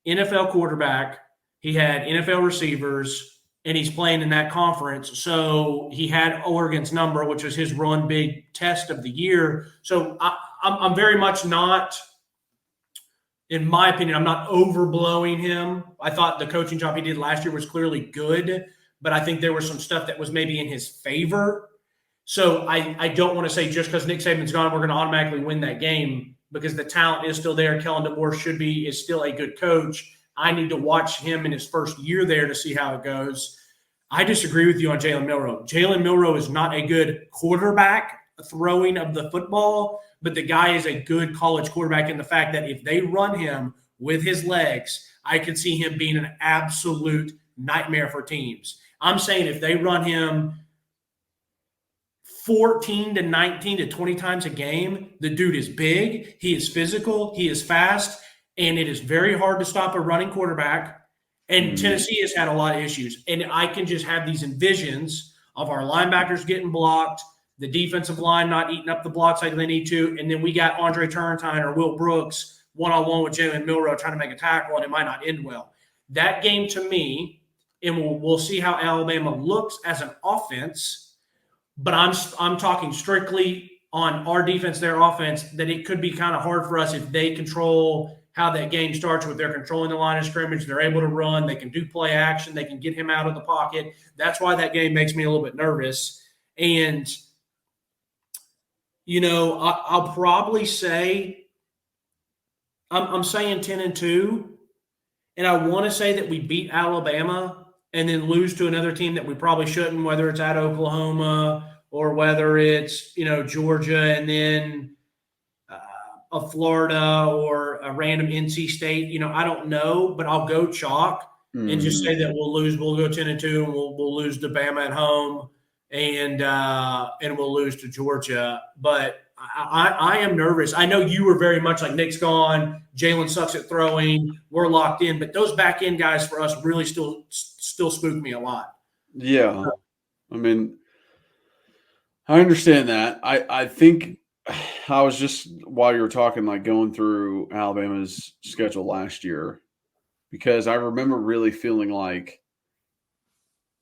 NFL quarterback. He had NFL receivers, and he's playing in that conference. So he had Oregon's number, which was his run big test of the year. So I'm very much not, in my opinion, I'm not overblowing him. I thought the coaching job he did last year was clearly good, but I think there was some stuff that was maybe in his favor. So I don't want to say just because Nick Saban's gone, we're going to automatically win that game, because the talent is still there. Kellen DeBoer is still a good coach. I need to watch him in his first year there to see how it goes. I disagree with you on Jalen Milroe. Jalen Milroe is not a good quarterback throwing of the football, but the guy is a good college quarterback in the fact that if they run him with his legs, I could see him being an absolute nightmare for teams. I'm saying if they run him 14 to 19 to 20 times a game, the dude is big, he is physical, he is fast, and it is very hard to stop a running quarterback. And Tennessee has had a lot of issues. And I can just have these envisions of our linebackers getting blocked, the defensive line not eating up the blocks like they need to, and then we got Andre Turrentine or Will Brooks one-on-one with Jalen Milroe trying to make a tackle, and it might not end well. That game to me, and we'll see how Alabama looks as an offense, but I'm talking strictly on our defense, their offense, that it could be kind of hard for us if they control how that game starts with they're controlling the line of scrimmage. They're able to run. They can do play action. They can get him out of the pocket. That's why that game makes me a little bit nervous. And, I'll probably say I'm saying 10-2. And I want to say that we beat Alabama and then lose to another team that we probably shouldn't, whether it's at Oklahoma or whether it's, Georgia and then a Florida or a random NC State. I don't know, but I'll go chalk and just say that we'll lose. We'll go 10-2 and we'll lose to Bama at home and we'll lose to Georgia. But I am nervous. I know you were very much like Nick's gone. Jalen sucks at throwing. We're locked in, but those back end guys for us really still spook me a lot. Yeah, I mean, I understand that. I think I was just while you were talking, like going through Alabama's schedule last year, because I remember really feeling like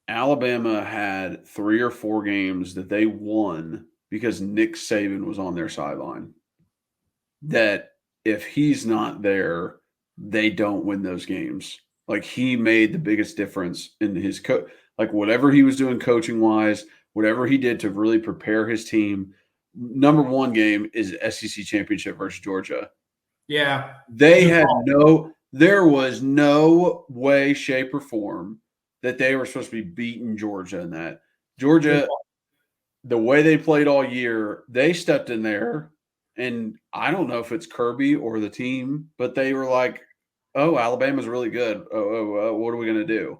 Alabama had 3 or 4 games that they won because Nick Saban was on their sideline. That if he's not there, they don't win those games. Like he made the biggest difference in his like whatever he was doing coaching wise, whatever he did to really prepare his team. Number 1 game is SEC championship versus Georgia. Yeah. There was no way, shape, or form that they were supposed to be beating Georgia in that. Georgia, the way they played all year, they stepped in there, and I don't know if it's Kirby or the team, but they were like, oh, Alabama's really good. Oh, what are we going to do?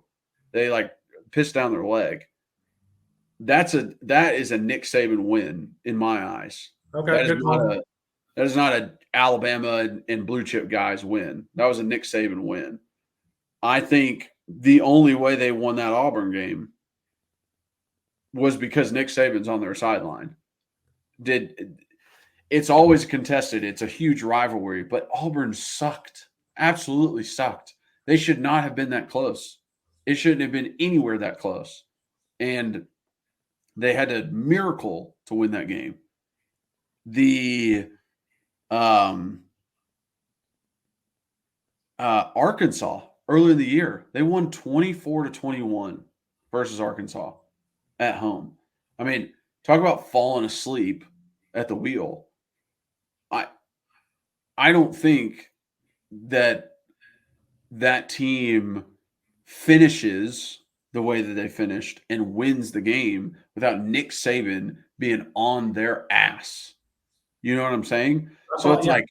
They like pissed down their leg. That is a Nick Saban win in my eyes. Okay, that is not a Alabama and blue chip guys win. That was a Nick Saban win. I think the only way they won that Auburn game was because Nick Saban's on their sideline. It's always contested. It's a huge rivalry, but Auburn sucked. Absolutely sucked. They should not have been that close. It shouldn't have been anywhere that close. And they had a miracle to win that game. The Arkansas early in the year, they won 24-21 versus Arkansas at home. I mean, talk about falling asleep at the wheel. I don't think that team finishes the way that they finished and wins the game without Nick Saban being on their ass. You know what I'm saying? So it's like,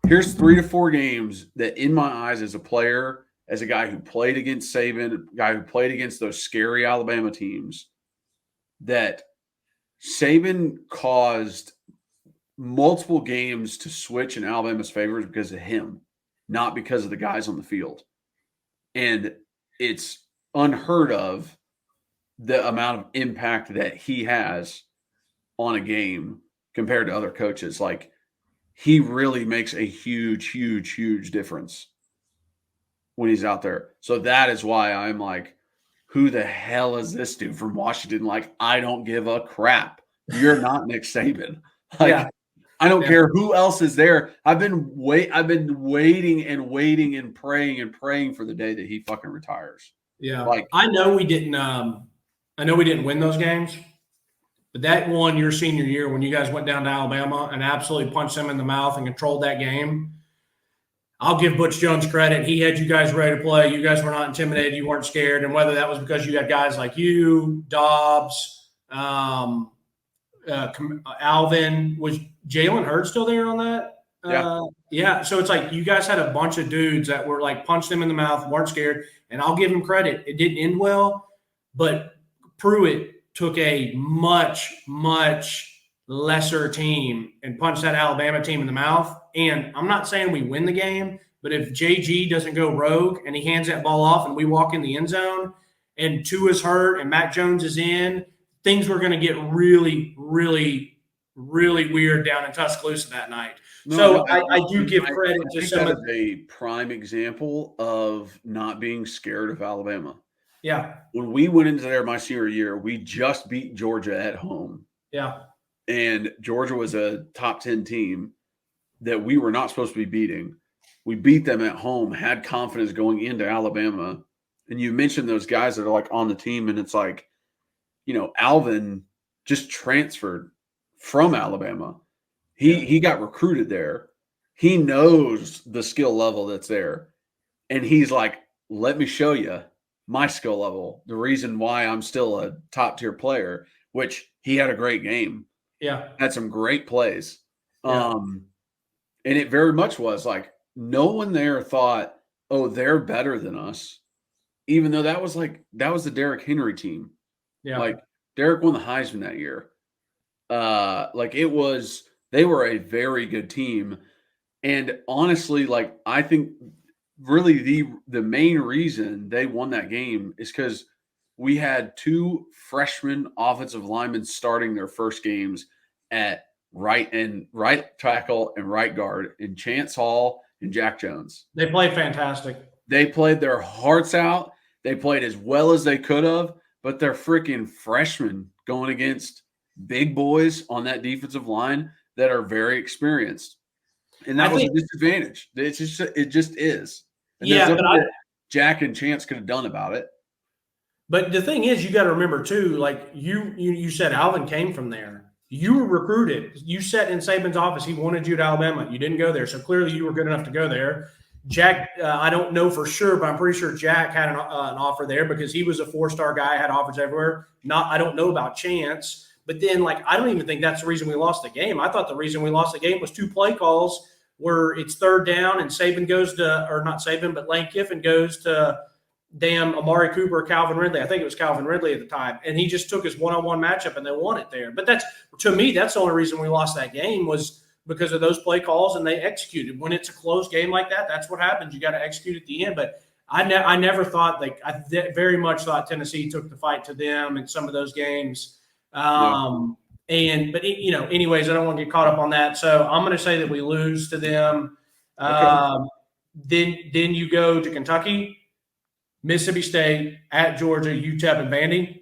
here's 3 to 4 games that in my eyes as a player, as a guy who played against Saban, a guy who played against those scary Alabama teams, that Saban caused multiple games to switch in Alabama's favor because of him, not because of the guys on the field. And it's unheard of the amount of impact that he has on a game compared to other coaches. Like, he really makes a huge, huge, huge difference when he's out there. So that is why I'm like, who the hell is this dude from Washington? Like, I don't give a crap. You're not Nick Saban. Like, I don't care who else is there. I've been waiting and praying for the day that he fucking retires. Yeah. Like, I know we didn't win those games, but that one your senior year when you guys went down to Alabama and absolutely punched them in the mouth and controlled that game, I'll give Butch Jones credit. He had you guys ready to play. You guys were not intimidated. You weren't scared. And whether that was because you had guys like you, Dobbs, Alvin, was Jalen Hurd still there on that? Yeah. So it's like you guys had a bunch of dudes that were like punched them in the mouth, weren't scared. And I'll give him credit. It didn't end well, but Pruitt took a much, much lesser team and punched that Alabama team in the mouth. And I'm not saying we win the game, but if JG doesn't go rogue and he hands that ball off and we walk in the end zone and Tua's hurt and Mac Jones is in, things were going to get really, really, really weird down in Tuscaloosa that night. I do give credit to some of a prime example of not being scared of Alabama. Yeah. When we went into there my senior year, we just beat Georgia at home. Yeah. And Georgia was a top 10 team that we were not supposed to be beating. We beat them at home, had confidence going into Alabama. And you mentioned those guys that are like on the team, and it's like, Alvin just transferred from Alabama. He got recruited there. He knows the skill level that's there. And he's like, let me show you my skill level, the reason why I'm still a top tier player, which he had a great game. Yeah. Had some great plays. Yeah. And it very much was like, no one there thought, oh, they're better than us. Even though that was the Derrick Henry team. Yeah. Like Derrick won the Heisman that year. They were a very good team. And honestly, like, I think really the main reason they won that game is because we had two freshman offensive linemen starting their first games at right tackle and right guard, in Chance Hall and Jack Jones. They played fantastic. They played their hearts out. They played as well as they could have, but they're freaking freshmen going against big boys on that defensive line that are very experienced. And that was a disadvantage. It just is. And there's nothing that Jack and Chance could have done about it. But the thing is, you got to remember too, like you said Alvin came from there. You were recruited. You sat in Saban's office. He wanted you to Alabama. You didn't go there. So clearly you were good enough to go there. Jack, I don't know for sure, but I'm pretty sure Jack had an offer there because he was a 4-star guy, had offers everywhere. I don't know about Chance. But then, like, I don't even think that's the reason we lost the game. I thought the reason we lost the game was 2 play calls where it's third down and Saban goes to – or not Saban, but Lane Kiffin goes to damn Amari Cooper, Calvin Ridley. I think it was Calvin Ridley at the time. And he just took his one-on-one matchup and they won it there. But to me, that's the only reason we lost that game was because of those play calls and they executed. When it's a close game like that, that's what happens. You got to execute at the end. But I never thought – I very much thought Tennessee took the fight to them in some of those games. Anyways, I don't want to get caught up on that. So I'm going to say that we lose to them. Okay. Then you go to Kentucky, Mississippi State, at Georgia, UTEP, and Vandy.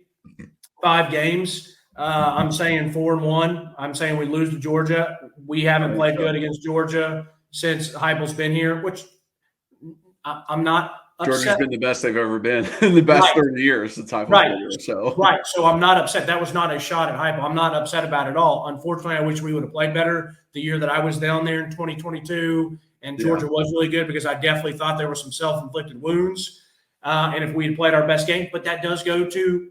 5 games. I'm saying 4-1. I'm saying we lose to Georgia. We haven't played good against Georgia since Heupel's been here, which I'm not upset. Georgia's been the best they've ever been in the best 30 years since Heupel's been here. So I'm not upset. That was not a shot at Heupel. I'm not upset about it at all. Unfortunately, I wish we would have played better the year that I was down there in 2022, and Georgia was really good because I definitely thought there were some self-inflicted wounds. And if we had played our best game, but that does go to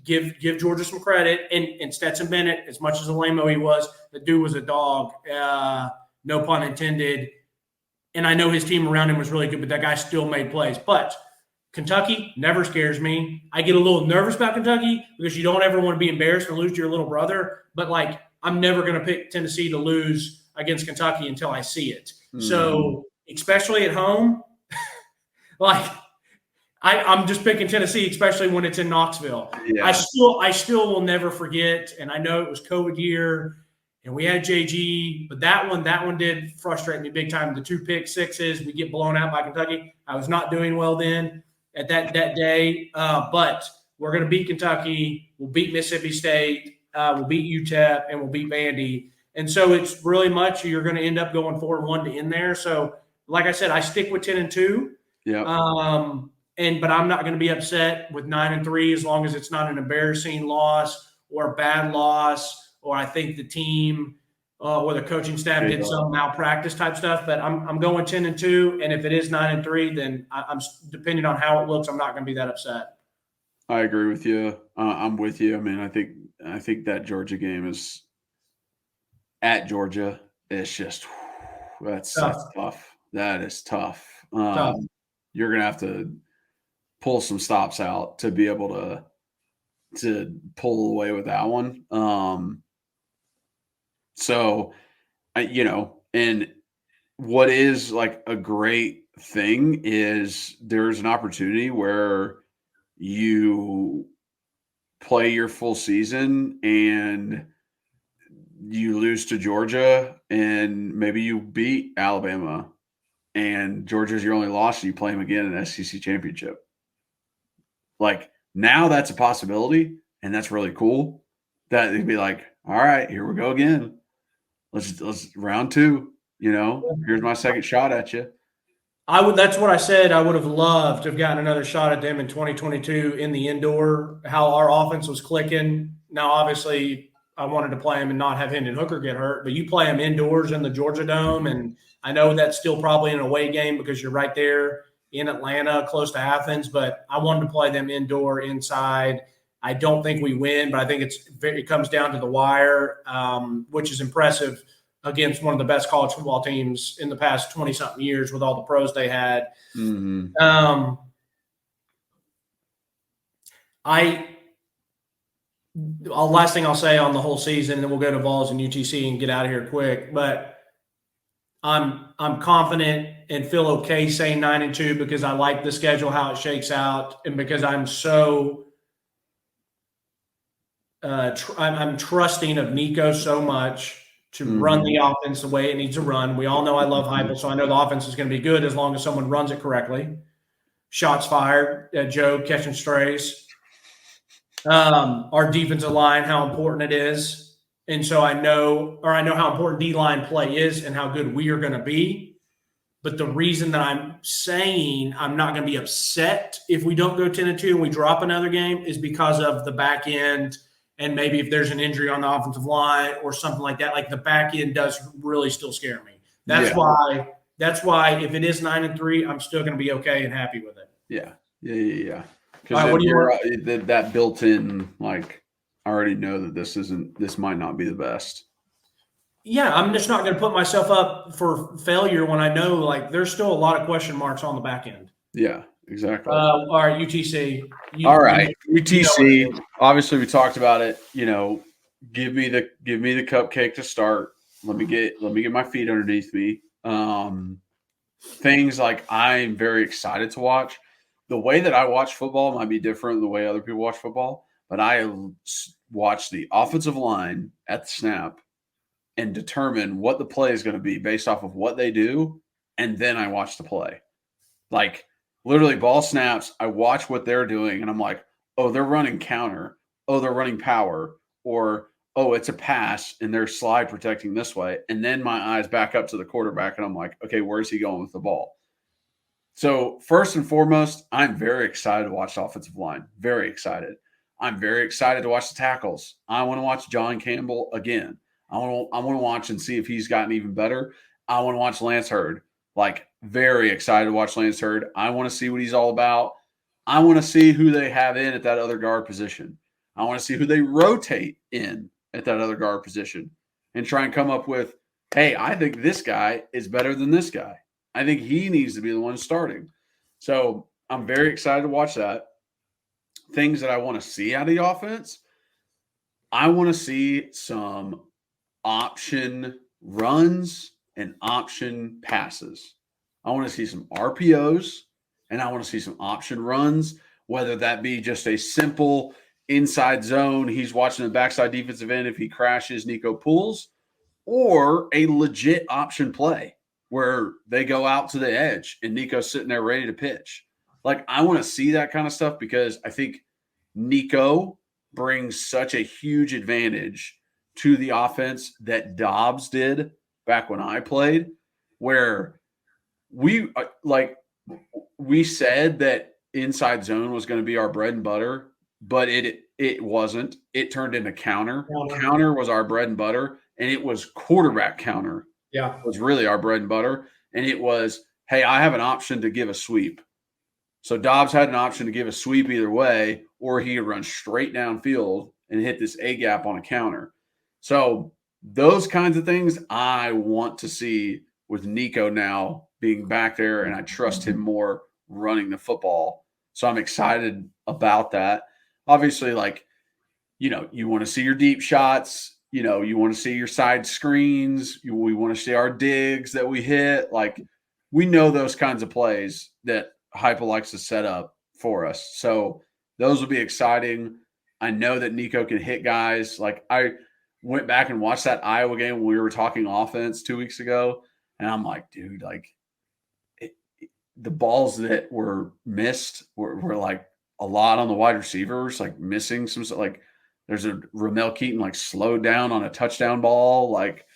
give Georgia some credit. And Stetson Bennett, as much as a lame-o he was, the dude was a dog, no pun intended. And I know his team around him was really good, but that guy still made plays. But Kentucky never scares me. I get a little nervous about Kentucky because you don't ever want to be embarrassed and lose to your little brother. But, like, I'm never going to pick Tennessee to lose against Kentucky until I see it. Mm-hmm. So, especially at home, like – I'm just picking Tennessee, especially when it's in Knoxville. Yeah. I still will never forget, and I know it was COVID year, and we had JG, but that one did frustrate me big time. The 2 pick sixes, we get blown out by Kentucky. I was not doing well then at that day, but we're going to beat Kentucky. We'll beat Mississippi State. We'll beat UTEP, and we'll beat Vandy. And so it's really much you're going to end up going 4-1 to end there. So, like I said, I stick with 10-2. Yeah. But I'm not going to be upset with 9-3 as long as it's not an embarrassing loss or a bad loss, or I think the team or the coaching staff did some malpractice type stuff. But I'm going 10-2, and if it is 9-3, then I'm depending on how it looks, I'm not going to be that upset. I agree with you. I'm with you. I mean, I think that Georgia game is at Georgia. It's just that's tough. That is tough. You're going to have to pull some stops out to be able to pull away with that one. And what is like a great thing is there's an opportunity where you play your full season and you lose to Georgia and maybe you beat Alabama and Georgia's your only loss and you play them again in an SEC championship. Like, now that's a possibility, and that's really cool. That they'd be like, all right, here we go again. Let's round 2, here's my second shot at you. That's what I said. I would have loved to have gotten another shot at them in 2022 in the indoor, how our offense was clicking. Now, obviously, I wanted to play them and not have Hendon Hooker get hurt, but you play them indoors in the Georgia Dome, and I know that's still probably an away game because you're right there in Atlanta, close to Athens, but I wanted to play them indoor, inside. I don't think we win, but I think it comes down to the wire, which is impressive against one of the best college football teams in the past 20-something years with all the pros they had. Mm-hmm. Last thing I'll say on the whole season, and then we'll go to Vols and UTC and get out of here quick, but I'm confident and feel okay saying 9-2 because I like the schedule, how it shakes out, and because I'm so I'm trusting of Nico so much to run the offense the way it needs to run. We all know I love Heupel, so I know the offense is going to be good as long as someone runs it correctly. Shots fired, Joe catching strays. Our defensive line, how important it is. And so I know how important D-line play is and how good we are going to be. But the reason that I'm saying I'm not going to be upset if we don't go 10-2 and we drop another game is because of the back end. And maybe if there's an injury on the offensive line or something like that, like the back end does really still scare me. That's why if it is 9-3, I'm still going to be okay and happy with it. Yeah. Because that built-in, like, I already know that this might not be the best. Yeah, I'm just not going to put myself up for failure when I know, like, there's still a lot of question marks on the back end. Yeah, exactly. All right, UTC. UTC. Obviously, we talked about it. Give me the cupcake to start. Let me get my feet underneath me. Things like I'm very excited to watch. The way that I watch football might be different than the way other people watch football, but I watch the offensive line at the snap and determine what the play is going to be based off of what they do, and then I watch the play. Like, literally, ball snaps, I watch what they're doing, and I'm like, oh, they're running counter. Oh, they're running power. Or, oh, it's a pass, and they're slide protecting this way. And then my eyes back up to the quarterback, and I'm like, okay, where's he going with the ball? So, first and foremost, I'm very excited to watch the offensive line. Very excited. I'm very excited to watch the tackles. I want to watch John Campbell again. I want to watch and see if he's gotten even better. I want to watch Lance Hurd. Like, very excited to watch Lance Hurd. I want to see what he's all about. I want to see who they have in at that other guard position. I want to see who they rotate in at that other guard position and try and come up with, hey, I think this guy is better than this guy. I think he needs to be the one starting. So I'm very excited to watch that. Things that I want to see out of the offense, I want to see some option runs and option passes. I want to see some RPOs and I want to see some option runs, whether that be just a simple inside zone, he's watching the backside defensive end. If he crashes, Nico pulls, or a legit option play where they go out to the edge and Nico's sitting there ready to pitch. Like, I want to see that kind of stuff because I think Nico brings such a huge advantage to the offense that Dobbs did back when I played, where we said that inside zone was going to be our bread and butter, but it wasn't. It turned into counter. Counter was our bread and butter, and it was quarterback counter. Yeah, was really our bread and butter, and it was, hey, I have an option to give a sweep. So Dobbs had an option to give a sweep either way, or he could run straight downfield and hit this A gap on a counter. So those kinds of things I want to see with Nico now being back there, and I trust him more running the football. So I'm excited about that. Obviously, you want to see your deep shots. You want to see your side screens. We want to see our digs that we hit. Like, we know those kinds of plays that Heupel likes to set up for us. So those will be exciting. I know that Nico can hit guys. Like, I went back and watched that Iowa game when we were talking offense 2 weeks ago, and I'm like, dude, the balls that were missed were like a lot on the wide receivers, like missing some, like there's a Ramel Keaton like slowed down on a touchdown ball. Like,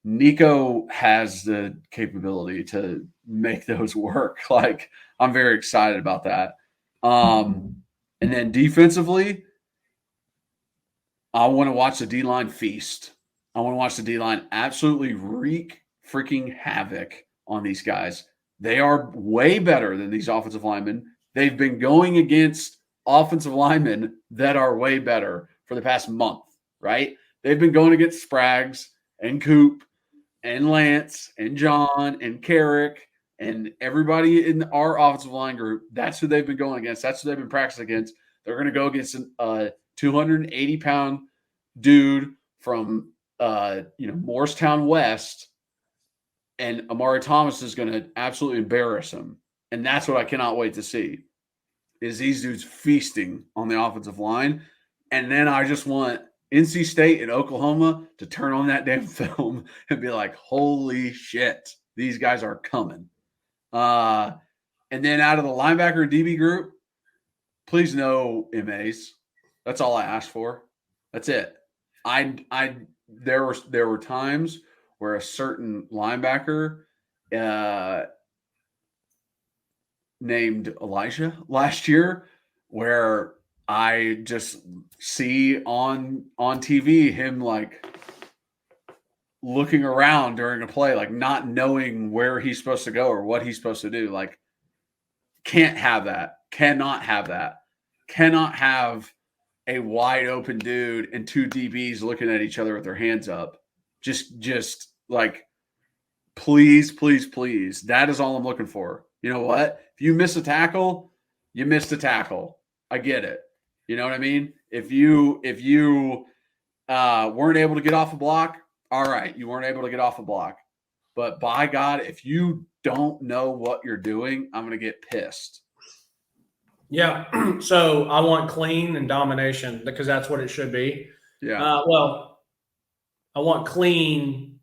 Nico has the capability to make those work. Like, I'm very excited about that. And then defensively, I want to watch the D-line feast. I want to watch the D-line absolutely wreak freaking havoc on these guys. They are way better than these offensive linemen. They've been going against offensive linemen that are way better for the past month, right? They've been going against Spraggs and Coop and Lance and John and Carrick and everybody in our offensive line group. That's who they've been going against. That's who they've been practicing against. They're going to go against a 280-pound dude from Morristown West, and Amari Thomas is going to absolutely embarrass him. And that's what I cannot wait to see, is these dudes feasting on the offensive line. And then I just want NC State and Oklahoma to turn on that damn film and be like, holy shit, these guys are coming. And then out of the linebacker and DB group, please no MAs. That's all I asked for. That's it. There were times where a certain linebacker named Elijah last year, where I just see on TV him like looking around during a play, like not knowing where he's supposed to go or what he's supposed to do. Like, can't have that. Cannot have that. Cannot have a wide open dude and two DBs looking at each other with their hands up. Just like, please, please, please. That is all I'm looking for. You know what? If you miss a tackle, you missed a tackle. I get it. You know what I mean? If you weren't able to get off a block, all right, you weren't able to get off a block. But by God, if you don't know what you're doing, I'm going to get pissed. Yeah. So I want clean and domination because that's what it should be. Yeah. Well, I want clean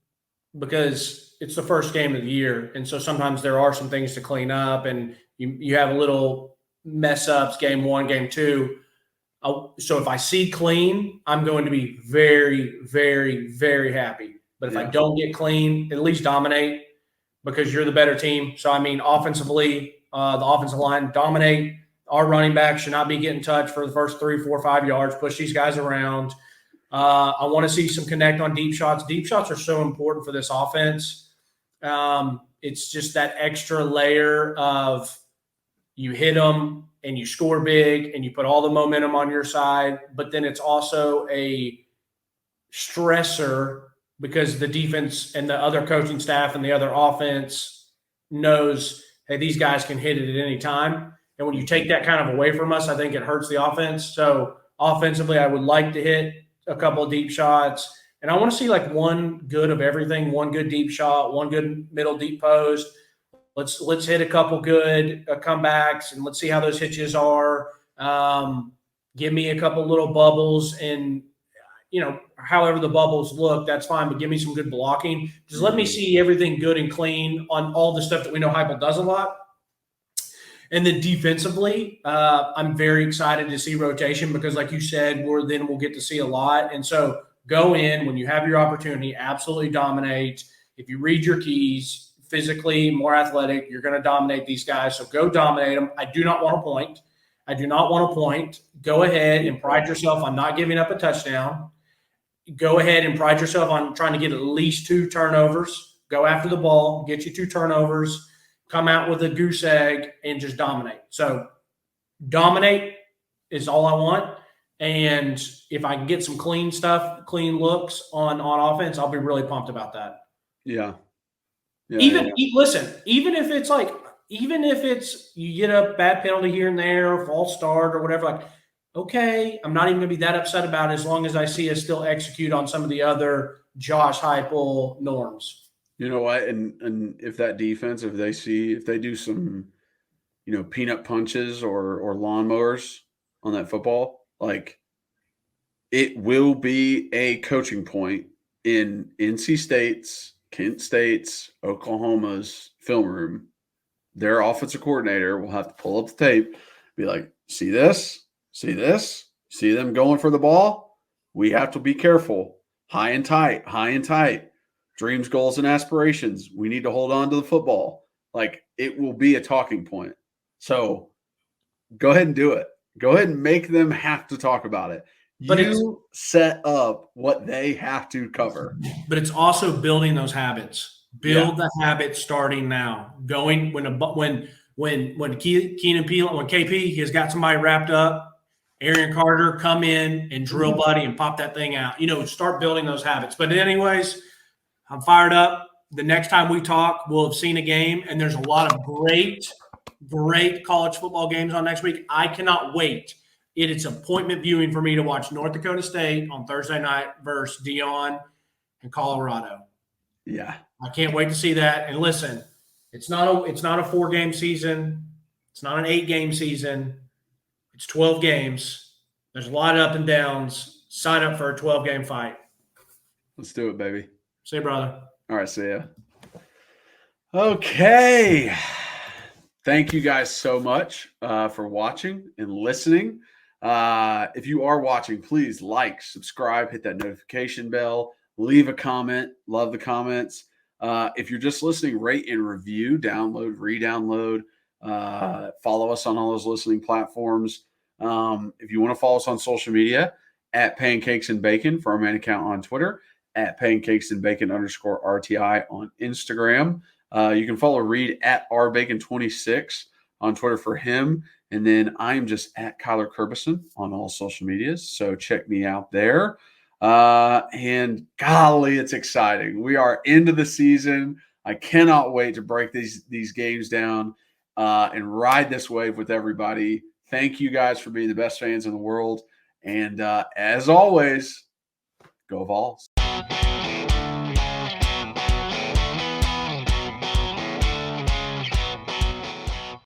because it's the first game of the year. And so sometimes there are some things to clean up and you have a little mess ups game one, game two. So if I see clean, I'm going to be very, very, very happy. But if I don't get clean, at least dominate because you're the better team. So, I mean, offensively, the offensive line dominate. Our running back should not be getting touched for the first 3, 4, 5 yards. Push these guys around. I want to see some connect on deep shots. Deep shots are so important for this offense. It's just that extra layer of you hit them and you score big and you put all the momentum on your side. But then it's also a stressor because the defense and the other coaching staff and the other offense knows, hey, these guys can hit it at any time. And when you take that kind of away from us, I think it hurts the offense. So offensively, I would like to hit a couple of deep shots. And I want to see like one good of everything, one good deep shot, one good middle deep post. Let's hit a couple good comebacks and let's see how those hitches are. Give me a couple little bubbles and, however the bubbles look, that's fine. But give me some good blocking. Just let me see everything good and clean on all the stuff that we know Heupel does a lot. And then defensively, I'm very excited to see rotation because, like you said, we'll get to see a lot. And so go in when you have your opportunity, absolutely dominate. If you read your keys, physically, more athletic, you're going to dominate these guys. So go dominate them. I do not want a point. Go ahead and pride yourself on not giving up a touchdown. Go ahead and pride yourself on trying to get at least 2 turnovers. Go after the ball, get you 2 turnovers. Come out with a goose egg and just dominate. So dominate is all I want. And if I can get some clean stuff, clean looks on offense, I'll be really pumped about that. Yeah. Listen, even if it's you get a bad penalty here and there, or false start or whatever, like, okay, I'm not even going to be that upset about it as long as I see us still execute on some of the other Josh Heupel norms. You know what? And if that defense, if they do some, peanut punches or lawnmowers on that football, like, it will be a coaching point in NC State's, Kent State's, Oklahoma's film room. Their offensive coordinator will have to pull up the tape, be like, see this, see them going for the ball. We have to be careful. High and tight. dreams, goals, and aspirations. We need to hold on to the football. Like, it will be a talking point. So go ahead and do it. Go ahead and make them have to talk about it. But You set up what they have to cover. But it's also building those habits. Build the habit starting now. Going when Keenan Peel, when KP has got somebody wrapped up, Aaron Carter, come in and drill buddy and pop that thing out. Start building those habits. But anyways, I'm fired up. The next time we talk, we'll have seen a game, and there's a lot of great college football games on next week. I cannot wait. It's appointment viewing for me to watch North Dakota State on Thursday night versus Dion and Colorado. Yeah. I can't wait to see that. And listen, it's not a 4-game season. It's not an 8-game season. It's 12 games. There's a lot of up and downs. Sign up for a 12-game fight. Let's do it, baby. See you, brother. All right, see ya. Okay. Thank you guys so much for watching and listening. If you are watching, please like, subscribe, hit that notification bell, leave a comment. Love the comments. If you're just listening, rate and review, download, re-download, follow us on all those listening platforms. If you want to follow us on social media, at Pancakes and Bacon for our main account on Twitter, at Pancakes and Bacon _RTI on Instagram. You can follow Reed at rbacon26 on Twitter for him. And then I'm just at Kyler Curbison on all social medias. So check me out there. And golly, it's exciting. We are into the season. I cannot wait to break these games down and ride this wave with everybody. Thank you guys for being the best fans in the world. And as always, go Vols.